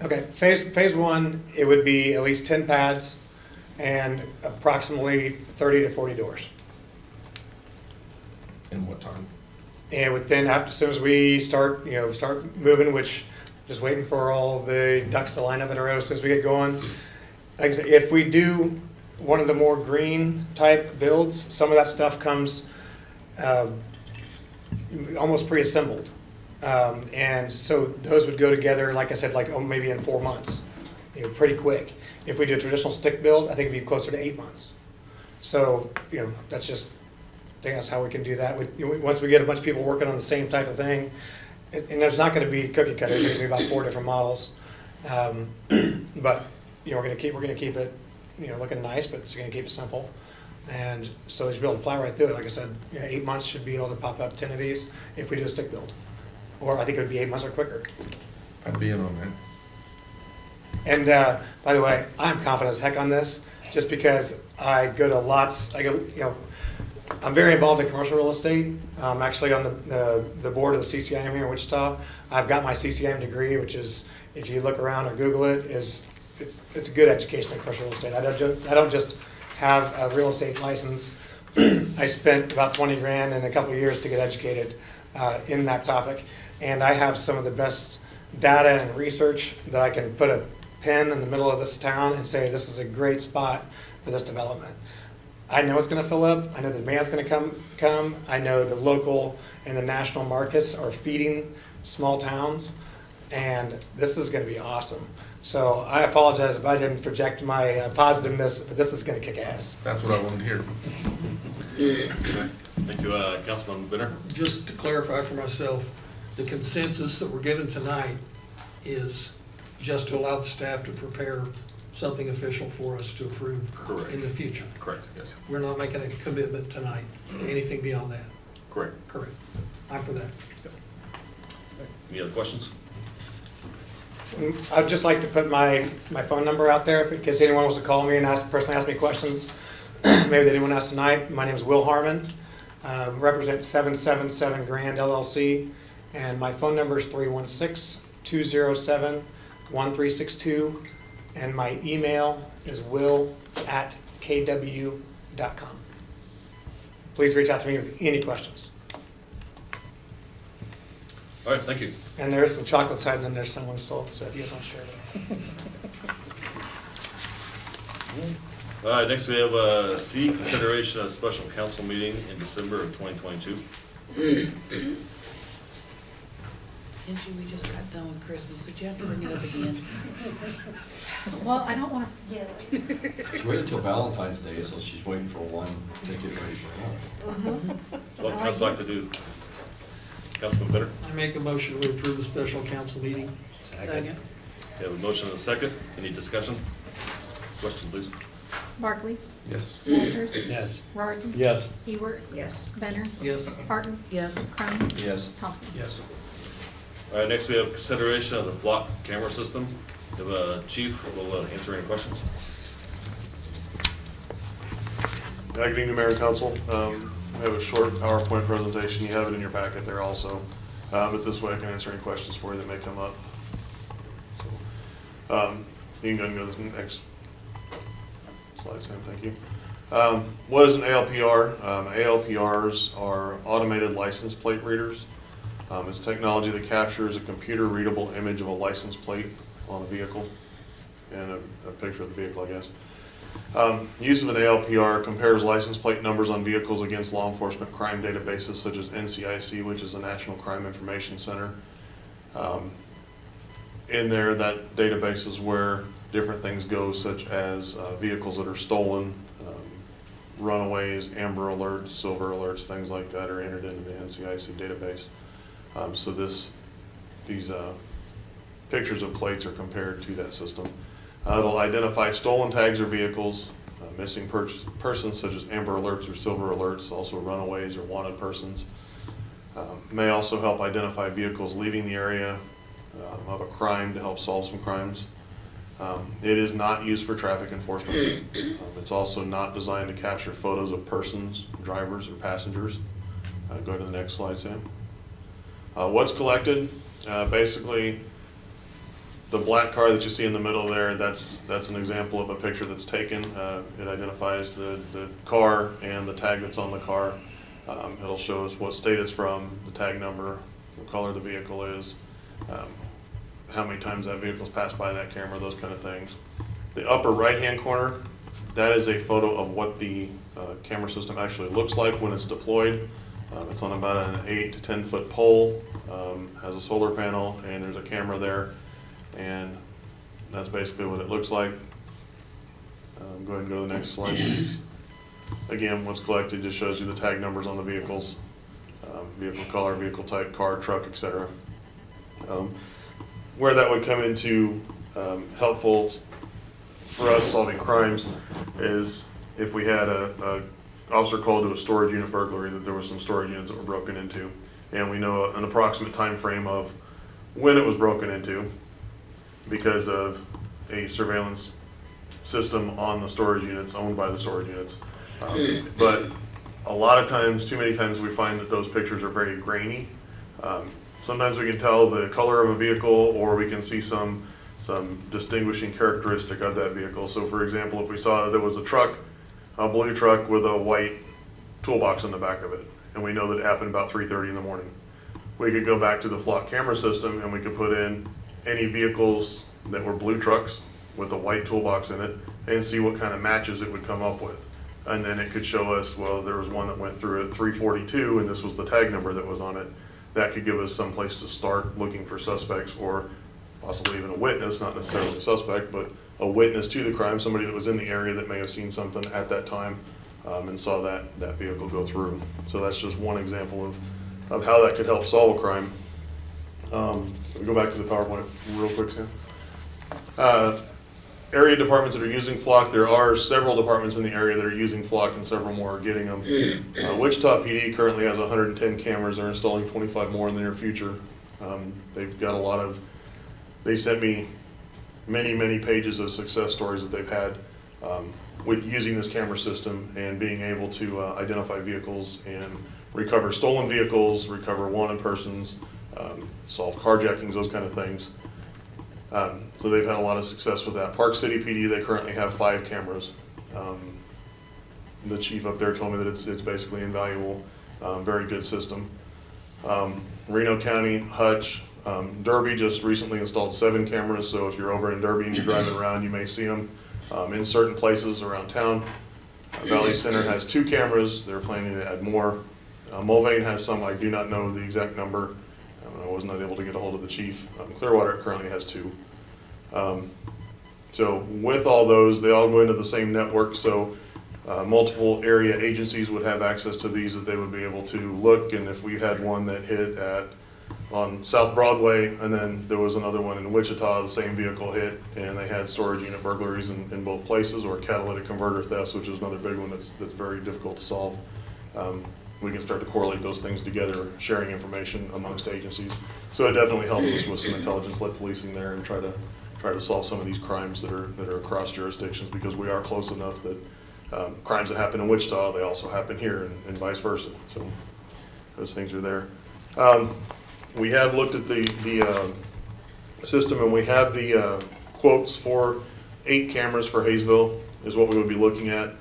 okay, phase 1, it would be at least 10 pads and approximately 30 to 40 doors. And what time? And within, as soon as we start moving, which just waiting for all the ducks to line up in a row as soon as we get going. Like I said, if we do one of the more green type builds, some of that stuff comes almost pre-assembled. And so those would go together, like I said, maybe in 4 months, pretty quick. If we do a traditional stick build, I think it'd be closer to 8 months. So, I think that's how we can do that. Once we get a bunch of people working on the same type of thing, and there's not gonna be cookie cutters, there's gonna be about 4 different models. But, we're gonna keep it, looking nice, but it's gonna keep it simple. And so you should be able to plow right through it. Like I said, 8 months should be able to pop up 10 of these if we do a stick build. Or I think it would be 8 months or quicker. I'd be in on that. And by the way, I'm confident as heck on this, just because I go to lots, I'm very involved in commercial real estate. I'm actually on the board of the CCIM here in Wichita. I've got my CCIM degree, which is, if you look around or Google it, it's a good education in commercial real estate. I don't just have a real estate license. I spent about 20 grand in a couple of years to get educated in that topic. And I have some of the best data and research that I can put a pen in the middle of this town and say, this is a great spot for this development. I know it's gonna fill up, I know the demand's gonna come, I know the local and the national markets are feeding small towns. and this is gonna be awesome. So I apologize if I didn't project my positiveness, but this is gonna kick ass. That's what I wanted to hear. Thank you, Councilman Benner. Just to clarify for myself, the consensus that we're given tonight is just to allow the staff to prepare something official for us to approve Correct. in the future. Correct, yes. We're not making a commitment tonight, anything beyond that. Correct. Correct. I'm for that. Any other questions? I'd just like to put my phone number out there in case anyone wants to call me and personally ask me questions. Maybe they didn't want to ask tonight. My name is Will Harmon, represent 777 Grand LLC, and my phone number is 316-207-1362, and my email is will@kw.com. Please reach out to me with any questions. All right, thank you. And there's some chocolate side, and then there's someone stole it, so if you don't share that. All right, next we have C, consideration of a special council meeting in December of 2022. Angie, we just got done with Christmas. Did you have to bring it up again? Well, I don't wanna, She's waiting until Valentine's Day, so she's waiting for one to get ready for another. What would council like to do? Councilman Benner? I make a motion to approve the special council meeting. Second. We have a motion and a second. Any discussion? Question, please. Barkley, Yes. Walters, Yes. Raritan. Yes. Ewert. Yes. Benner. Yes. Barton. Yes. Crum. Yes. Thompson. Yes. All right, next we have consideration of the flock camera system. We have a chief who will answer any questions. Good evening, Mayor and Council. We have a short PowerPoint presentation. You have it in your packet there also. But this way I can answer any questions for you that may come up. So, you can go and go to the next slide, Sam, thank you. What is an ALPR? ALPRs are automated license plate readers. It's technology that captures a computer-readable image of a license plate on a vehicle and a picture of the vehicle, I guess. Use of an ALPR compares license plate numbers on vehicles against law enforcement crime databases such as NCIC, which is the National Crime Information Center. In there, that database is where different things go, such as vehicles that are stolen, runaways, amber alerts, silver alerts, things like that are entered into the NCIC database. So these pictures of plates are compared to that system. It'll identify stolen tags or vehicles, missing persons such as amber alerts or silver alerts, also runaways or wanted persons. May also help identify vehicles leaving the area of a crime to help solve some crimes. It is not used for traffic enforcement. It's also not designed to capture photos of persons, drivers, or passengers. Go to the next slide, Sam. What's collected? Basically, the black car that you see in the middle there, that's an example of a picture that's taken. It identifies the car and the tag that's on the car. It'll show us what state it's from, the tag number, what color the vehicle is, how many times that vehicle's passed by that camera, those kind of things. The upper right-hand corner, that is a photo of what the camera system actually looks like when it's deployed. It's on about an 8 to 10 foot pole, has a solar panel, and there's a camera there. And that's basically what it looks like. Go ahead and go to the next slide, please. Again, what's collected just shows you the tag numbers on the vehicles, vehicle color, vehicle type, car, truck, etc. Where that would come into helpful for us solving crimes is if we had a officer called to a storage unit burglary that there was some storage units that were broken into, and we know an approximate time frame of when it was broken into because of a surveillance system on the storage units owned by the storage units. But a lot of times, too many times, we find that those pictures are very grainy. Sometimes we can tell the color of a vehicle, or we can see some distinguishing characteristic of that vehicle. So for example, if we saw that there was a truck, a blue truck with a white toolbox in the back of it, and we know that it happened about 3:30 in the morning, we could go back to the flock camera system and we could put in any vehicles that were blue trucks with a white toolbox in it and see what kind of matches it would come up with. And then it could show us, well, there was one that went through at 3:42 and this was the tag number that was on it. that could give us some place to start looking for suspects, or possibly even a witness, not necessarily a suspect, but a witness to the crime, somebody that was in the area that may have seen something at that time, and saw that vehicle go through. So that's just one example of how that could help solve a crime. Let me go back to the PowerPoint real quick, Sam. Area departments that are using flock, there are several departments in the area that are using flock, and several more are getting them. Wichita PD currently has 110 cameras. They're installing 25 more in the near future. They've got they sent me many pages of success stories that they've had with using this camera system and being able to identify vehicles and recover stolen vehicles, recover wanted persons, solve carjackings, those kind of things. So they've had a lot of success with that. Park City PD, they currently have 5 cameras. The chief up there told me that it's basically invaluable, very good system. Reno County, Hutch, Derby just recently installed 7 cameras, so if you're over in Derby and you're driving around, you may see them in certain places around town. Valley Center has 2 cameras. They're planning to add more. Mulvane has some. I do not know the exact number. I was not able to get a hold of the chief. Clearwater currently has 2. So with all those, they all go into the same network, so multiple area agencies would have access to these that they would be able to look. And if we had one that hit on South Broadway, and then there was another one in Wichita, the same vehicle hit, and they had storage unit burglaries in both places, or catalytic converter thefts, which is another big one that's very difficult to solve. We can start to correlate those things together, sharing information amongst agencies. So it definitely helps us with some intelligence-led policing there, and try to solve some of these crimes that are across jurisdictions, because we are close enough that crimes that happen in Wichita, they also happen here, and vice versa. So those things are there. We have looked at the system, and we have the quotes for 8 cameras for Hayesville is what we would be looking at.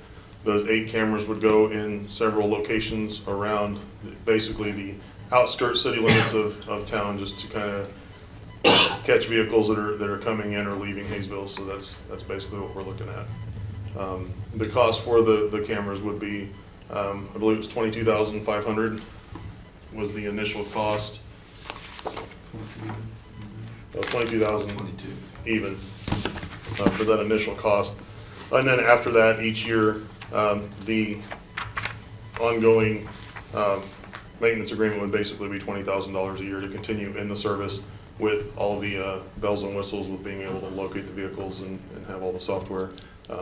Those 8 cameras would go in several locations around basically the outskirts city limits of town, just to kind of catch vehicles that are coming in or leaving Hayesville. So that's basically what we're looking at. The cost for the cameras would be, I believe it was $22,500 was the initial cost. Well, $22,000 even for that initial cost. And then after that, each year, the ongoing maintenance agreement would basically be $20,000 a year to continue in the service, with all the bells and whistles, with being able to locate the vehicles and have all the software.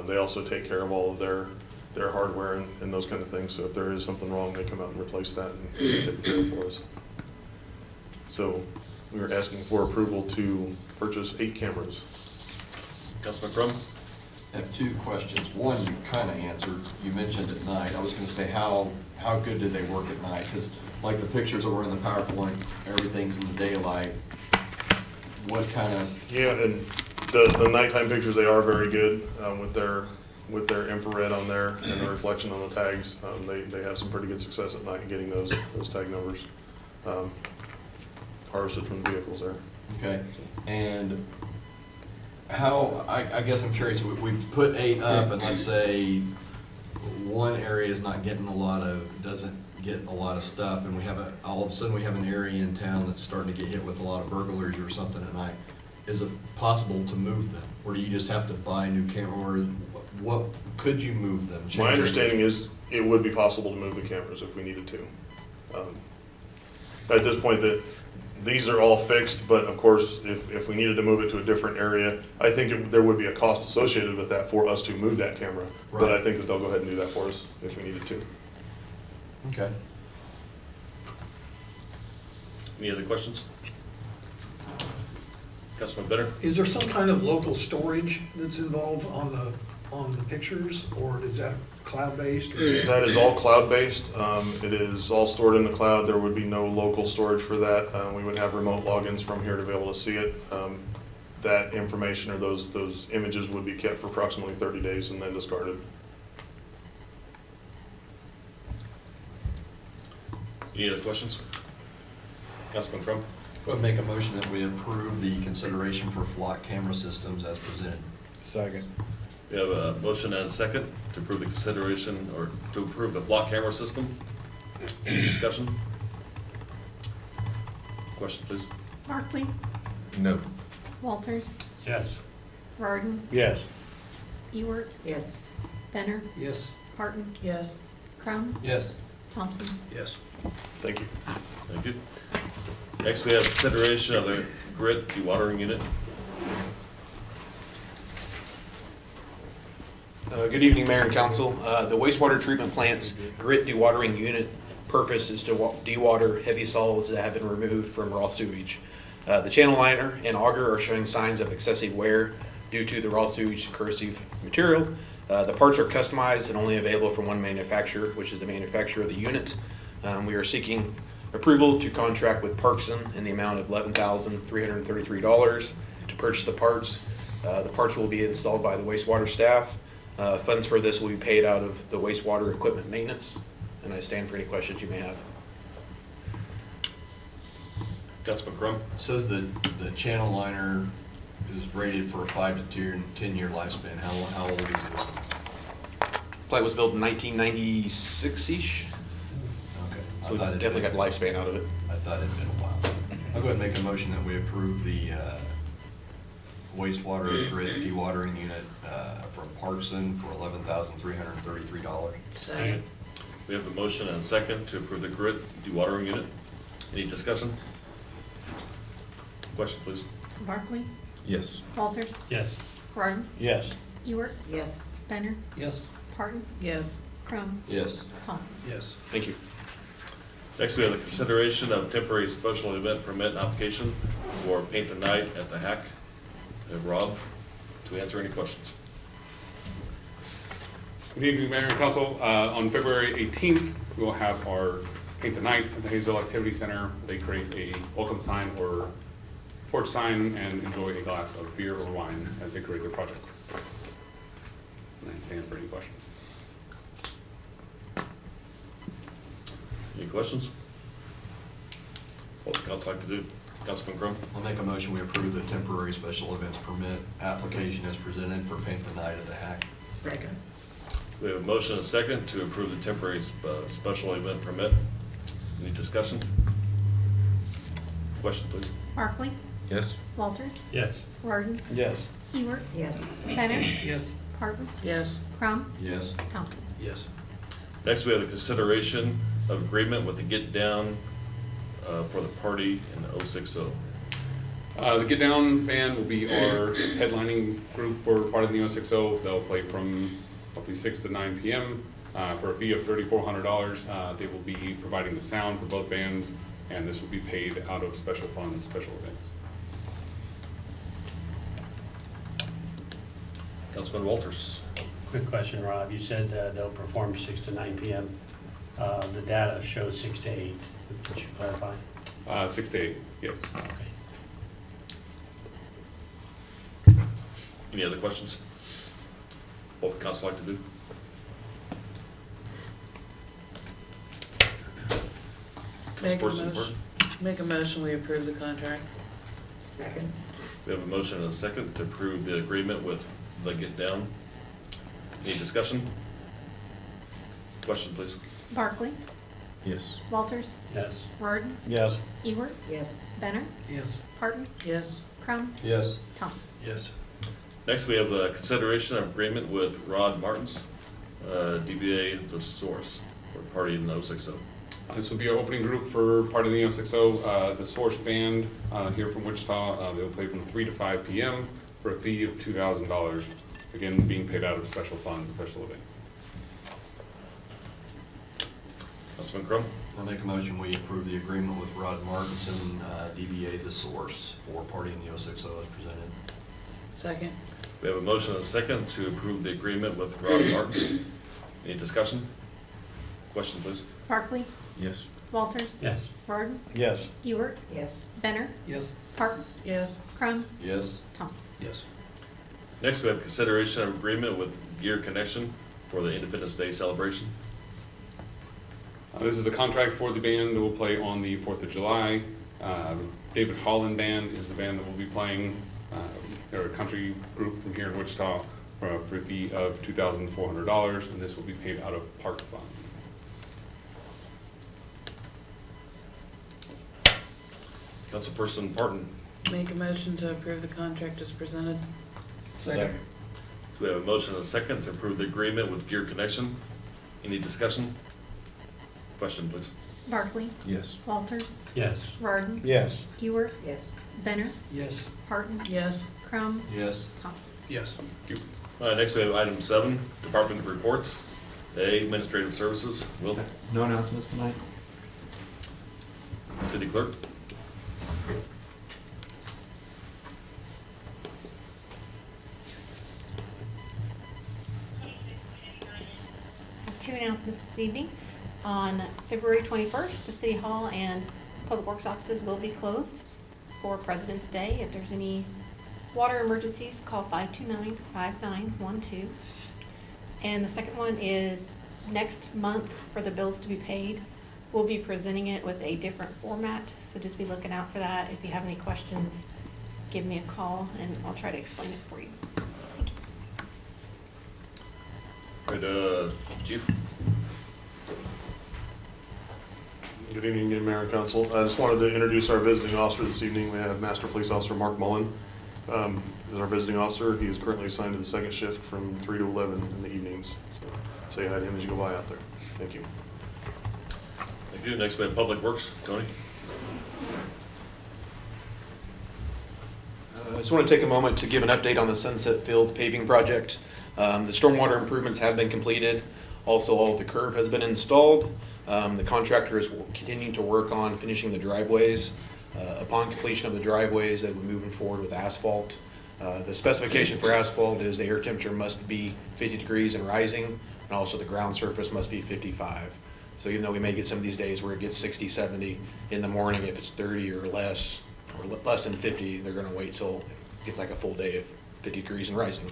They also take care of all of their hardware and those kind of things. So if there is something wrong, they come out and replace that and take care of it for us. So we were asking for approval to purchase 8 cameras. Councilman Crum? I have 2 questions. One, you kind of answered. You mentioned at night. I was going to say, how good did they work at night? Because like the pictures that were in the PowerPoint, everything's in the daylight. What kind of? Yeah, and the nighttime pictures, they are very good with their infrared on there and the reflection on the tags. They have some pretty good success at night in getting those tag numbers harvested from the vehicles there. Okay, and how, I guess I'm curious, we put 8 up, and let's say one area is not getting doesn't get a lot of stuff, and all of a sudden we have an area in town that's starting to get hit with a lot of burglaries or something at night. Is it possible to move them, or do you just have to buy a new camera, or what could you move them? My understanding is it would be possible to move the cameras if we needed to. At this point, these are all fixed, but of course, if we needed to move it to a different area, I think there would be a cost associated with that for us to move that camera. Right. But I think that they'll go ahead and do that for us if we needed to. Okay. Any other questions? Councilman Benner? Is there some kind of local storage that's involved on the pictures, or is that cloud-based? That is all cloud-based. It is all stored in the cloud. There would be no local storage for that. We would have remote logins from here to be able to see it. That information or those images would be kept for approximately 30 days and then discarded. Any other questions? Councilman Crum? Go ahead and make a motion that we approve the consideration for flock camera systems as presented. Second. We have a motion and a second to approve the consideration, or to approve the flock camera system. Any discussion? Question, please. Barkley, No. Walters, Yes. Varden, Yes. Ewart, Yes. Benner, Yes. Parton, Yes. Crum, Yes. Thompson. Yes. Thank you. Thank you. Next, we have consideration of the grit dewatering unit. Good evening, Mayor and Council. The wastewater treatment plant's grit dewatering unit purpose is to dewater heavy solids that have been removed from raw sewage. The channel liner and auger are showing signs of excessive wear due to the raw sewage corrosive material. The parts are customized and only available from one manufacturer, which is the manufacturer of the unit. We are seeking approval to contract with Parkson in the amount of $11,333 to purchase the parts. The parts will be installed by the wastewater staff. Funds for this will be paid out of the wastewater equipment maintenance, and I stand for any questions you may have. Councilman Crum? Says that the channel liner is rated for a 5 to 10-year lifespan. How old is this one? Plant was built in 1996-ish, Okay. so we definitely got the lifespan out of it. I thought it'd been a while. I'll go ahead and make a motion that we approve the wastewater grit dewatering unit from Parkson for $11,333. Second. We have a motion and a second to approve the grit dewatering unit. Any discussion? Question, please. Barkley, Yes. Walters, Yes. Varden, Yes. Ewart, Yes. Benner, Yes. Parton, Yes. Crum, Yes. Thompson. Yes. Thank you. Next, we have the consideration of temporary special event permit application for Paint the Night at the Hack. We have Rob to answer any questions. Good evening, Mayor and Council. On February 18th, we will have our Paint the Night at the Hayesville Activity Center. They create a welcome sign or porch sign and enjoy a glass of beer or wine as they create their project. And I stand for any questions. Any questions? What would the council like to do? Councilman Crum? I'll make a motion, we approve the temporary special events permit application as presented for Paint the Night at the Hack. Second. We have a motion and a second to approve the temporary special event permit. Any discussion? Question, please. Barkley, Yes. Walters, Yes. Varden, Yes. Ewart, Yes. Benner, Yes. Parton, Yes. Crum, Yes. Thompson. Yes. Next, we have the consideration of agreement with the Get Down for the party in the 060. The Get Down band will be our headlining group for part of the O60. They'll play from roughly 6 to 9 p.m. For a fee of $3,400. They will be providing the sound for both bands, and this will be paid out of special funds, special events. Councilman Walters. Quick question, Rob. You said they'll perform 6 to 9 p.m. The data shows 6 to 8. Could you clarify? 6 to 8, yes. Okay. Any other questions? What would council like to do? Councilperson Burke? Make a motion, we approve the contract. Second. We have a motion and a second to approve the agreement with the Get Down. Any discussion? Question, please. Barkley, Yes. Walters, Yes. Varden, Yes. Ewart, Yes. Benner, Yes. Parton, Yes. Crum, Yes. Thompson. Yes. Next, we have the consideration of agreement with Rod Martins, DBA The Source, for party in 060. This will be our opening group for part of the O60. The Source Band here from Wichita, they'll play from 3 to 5 p.m. for a fee of $2,000. Again, being paid out of special funds, special events. Councilman Crum? I'll make a motion, we approve the agreement with Rod Martinson, DBA The Source, for party in the 060 as presented. Second. We have a motion and a second to approve the agreement with Rod Martins. Any discussion? Question, please. Barkley, Yes. Walters, Yes. Varden, Yes. Ewart, Yes. Benner, Yes. Parton, Yes. Crum, Yes. Thompson. Yes. Next, we have consideration of agreement with Gear Connection for the Independence Day celebration. This is the contract for the band that will play on the 4th of July. David Holland Band is the band that will be playing. They're a country group from here in Wichita for a fee of $2,400, and this will be paid out of park funds. Councilperson Parton. Make a motion to approve the contract as presented. Second. So we have a motion and a second to approve the agreement with Gear Connection. Any discussion? Question, please. Barkley, Yes. Walters, Yes. Varden, Yes. Ewert, Yes. Benner, Yes. Parton, Yes. Crum, Yes. Thompson. Yes. All right, next we have item 7, Department Reports. A, Administrative Services. Will, No announcements tonight? City Clerk. Two announcements this evening. On February 21st, the City Hall and Public Works offices will be closed for President's Day. If there's any water emergencies, call 529-5912. And the second one is next month for the bills to be paid. We'll be presenting it with a different format, so just be looking out for that. If you have any questions, give me a call and I'll try to explain it for you. Right, Chief. Good evening again, Mayor and Council. I just wanted to introduce our visiting officer this evening. We have Master Police Officer Mark Mullen as our visiting officer. He is currently assigned to the second shift from 3 to 11 in the evenings. So say hi to him as you go by out there. Thank you. Thank you. Next we have Public Works. Tony. I just want to take a moment to give an update on the Sunset Fields paving project. The stormwater improvements have been completed. Also, all of the curb has been installed. The contractor is continuing to work on finishing the driveways. Upon completion of the driveways, they will be moving forward with asphalt. The specification for asphalt is the air temperature must be 50 degrees and rising, and also the ground surface must be 55. So even though we may get some of these days where it gets 60, 70 in the morning, if it's 30 or less than 50, they're gonna wait till it gets like a full day of 50 degrees and rising.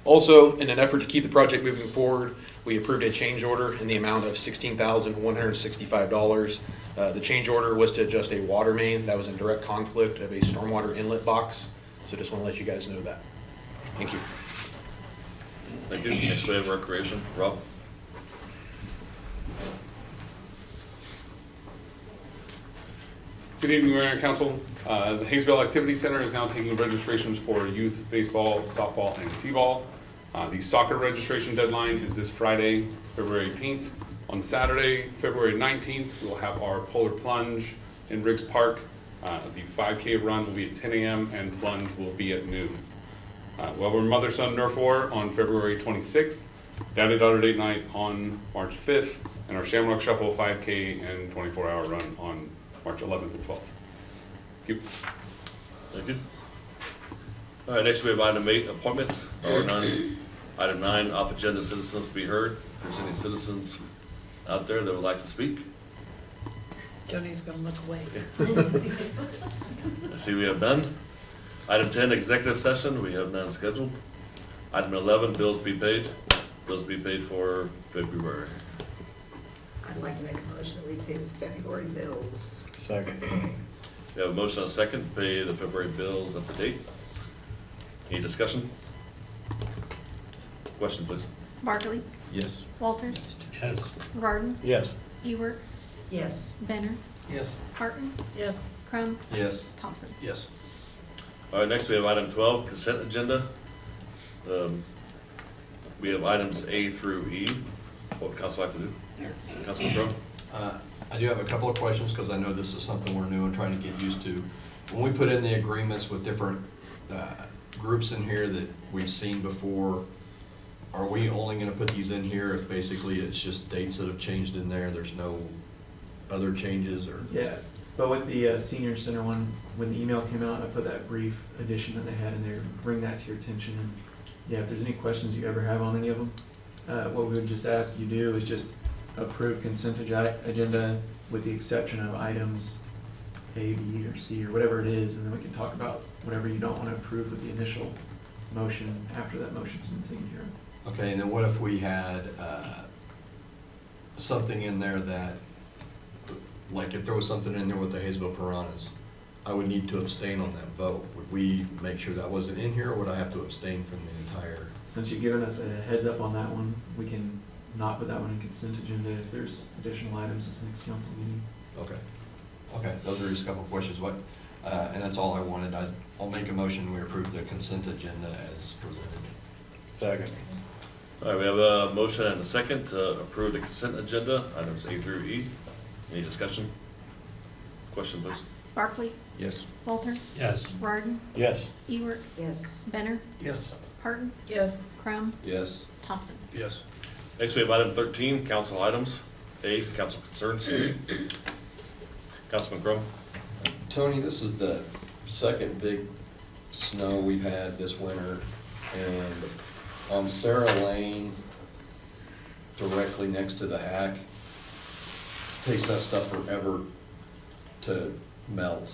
Also, in an effort to keep the project moving forward, we approved a change order in the amount of $16,165. The change order was to adjust a water main that was in direct conflict of a stormwater inlet box. So just want to let you guys know that. Thank you. Thank you. Next we have Recreation. Rob. Good evening, Mayor and Council. The Hayesville Activity Center is now taking registrations for youth baseball, softball, and t-ball. The soccer registration deadline is this Friday, February 18th. On Saturday, February 19th, we'll have our Polar Plunge in Riggs Park. The 5K run will be at 10 a.m. and plunge will be at noon. We'll have our Mother Son Nerf War on February 26th, Daddy Daughter Date Night on March 5th, and our Shamrock Shuffle 5K and 24-hour run on March 11th and 12th. Thank you. Thank you. All right, next we have item 8, appointments. Or none. Item 9, off agenda citizens to be heard. If there's any citizens out there that would like to speak. Jody's gonna look away. I see we have none. Item 10, executive session. We have none scheduled. Item 11, bills to be paid. Bills to be paid for February. I'd like to make a motion that we pay the February bills. Second. We have a motion and a second to pay the February bills up to date. Any discussion? Question, please. Barkley, Yes. Walters, Yes. Varden, Yes. Ewert, Yes. Benner, Yes. Parton, Yes. Crum, Yes. Thompson. Yes. All right, next we have item 12, consent agenda. We have items A through E. What would council like to do? Councilman Crowe? I do have a couple of questions, because I know this is something we're new and trying to get used to. When we put in the agreements with different groups in here that we've seen before, are we only gonna put these in here if basically it's just dates that have changed in there, there's no other changes, or? Yeah, but with the senior center one, when the email came out, I put that brief addition that they had in there, bring that to your attention. And yeah, if there's any questions you ever have on any of them, what we would just ask you do is just approve consent agenda with the exception of items A, B, or C, or whatever it is, and then we can talk about whatever you don't want to approve with the initial motion after that motion's been taken care of. Okay, and then what if we had something in there that, like if there was something in there with the Hayesville Piranhas, I would need to abstain on that vote. Would we make sure that wasn't in here, or would I have to abstain from the entire? Since you've given us a heads up on that one, we can not put that one in consent agenda if there's additional items this next council meeting. Okay. Okay, those are just a couple of questions. What, And that's all I wanted. I'll make a motion, we approve the consent agenda as presented. Second. All right, we have a motion and a second to approve the consent agenda, items A through E. Any discussion? Question, please. Barkley, Yes. Walters, Yes. Rardon, Yes. Ewert, Yes. Benner, Yes. Parton, Yes. Crum, Yes. Thompson. Yes. Next, we have item 13, council items. A, council concerns. Councilman Crum. Tony, this is the second big snow we've had this winter, and on Sarah Lane, directly next to the hack, takes that stuff forever to melt.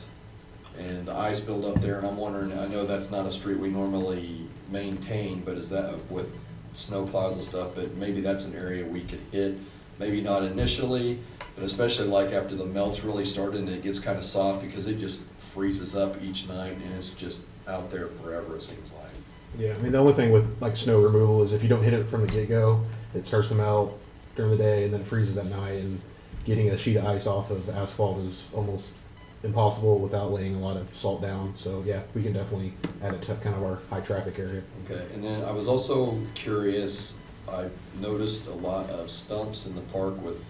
And the ice build up there, and I'm wondering, I know that's not a street we normally maintain, but is that with snow plows and stuff, but maybe that's an area we could hit, maybe not initially, but especially like after the melt's really started and it gets kind of soft, because it just freezes up each night and it's just out there forever, it seems like. Yeah, I mean, the only thing with like snow removal is if you don't hit it from the get-go, it starts to melt during the day and then it freezes at night, and getting a sheet of ice off of asphalt is almost impossible without laying a lot of salt down. So yeah, we can definitely add it to kind of our high traffic area. Okay, and then I was also curious, I noticed a lot of stumps in the park with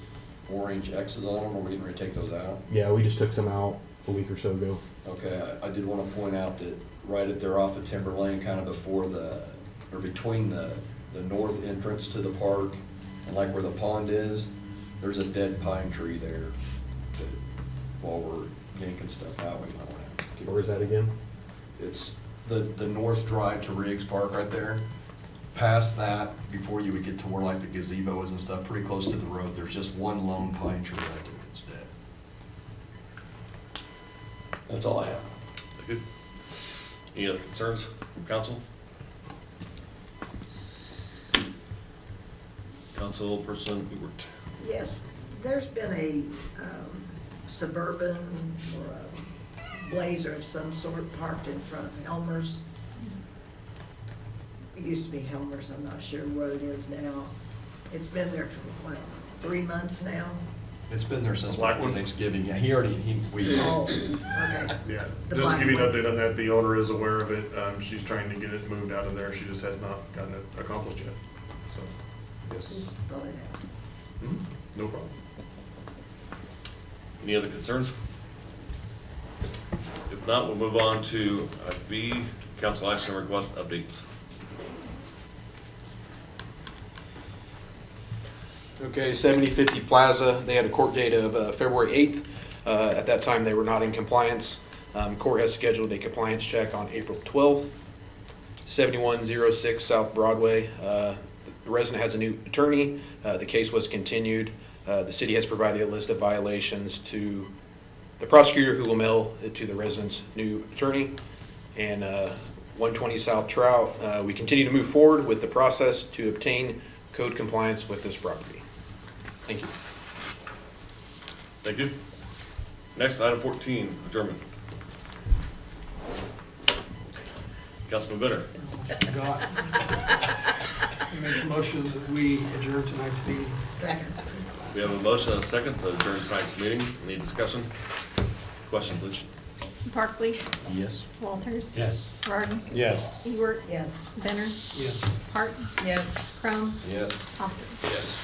orange X's on them. Are we getting ready to take those out? Yeah, we just took some out a week or so ago. Okay, I did want to point out that right at there off of Timber Lane, kind of before or between the north entrance to the park and like where the pond is, there's a dead pine tree there that while we're yanking stuff out, we might want to. Where is that again? It's the north drive to Riggs Park right there. Past that, before you would get to where like the gazebo is and stuff, pretty close to the road, there's just one lone pine tree right there that's dead. That's all I have. Good. Any other concerns from council? Councilperson Ewert. Yes, there's been a Suburban or a Blazer of some sort parked in front of Helmer's. It used to be Helmer's, I'm not sure what it is now. It's been there for, what, 3 months now? It's been there since Black before one? Thanksgiving. Yeah, we. Oh, okay. Yeah, The just to give you an black one. update on that, the owner is aware of it. She's trying to get it moved out of there. She just has not gotten it accomplished yet. So, yes, Just thought I'd ask. no problem. Any other concerns? If not, we'll move on to B, council action request updates. Okay, 7050 Plaza, they had a court date of February 8th. At that time, they were not in compliance. Court has scheduled a compliance check on April 12th. 7106 South Broadway, the resident has a new attorney. The case was continued. The city has provided a list of violations to the prosecutor, who will mail it to the resident's new attorney. And 120 South Trout, we continue to move forward with the process to obtain code compliance with this property. Thank you. Thank you. Next, item 14, adjournment. Councilman Benner. Forgot. I make a motion that we adjourn tonight's meeting. Second. We have a motion and a second to adjourn tonight's meeting. Any discussion? Question, please. Barkley, Yes. Walters, Yes. Rardon, Yes. Ewert, Yes. Benner, Yes. Parton, Yes. Crum, Yes. Thompson. Yes.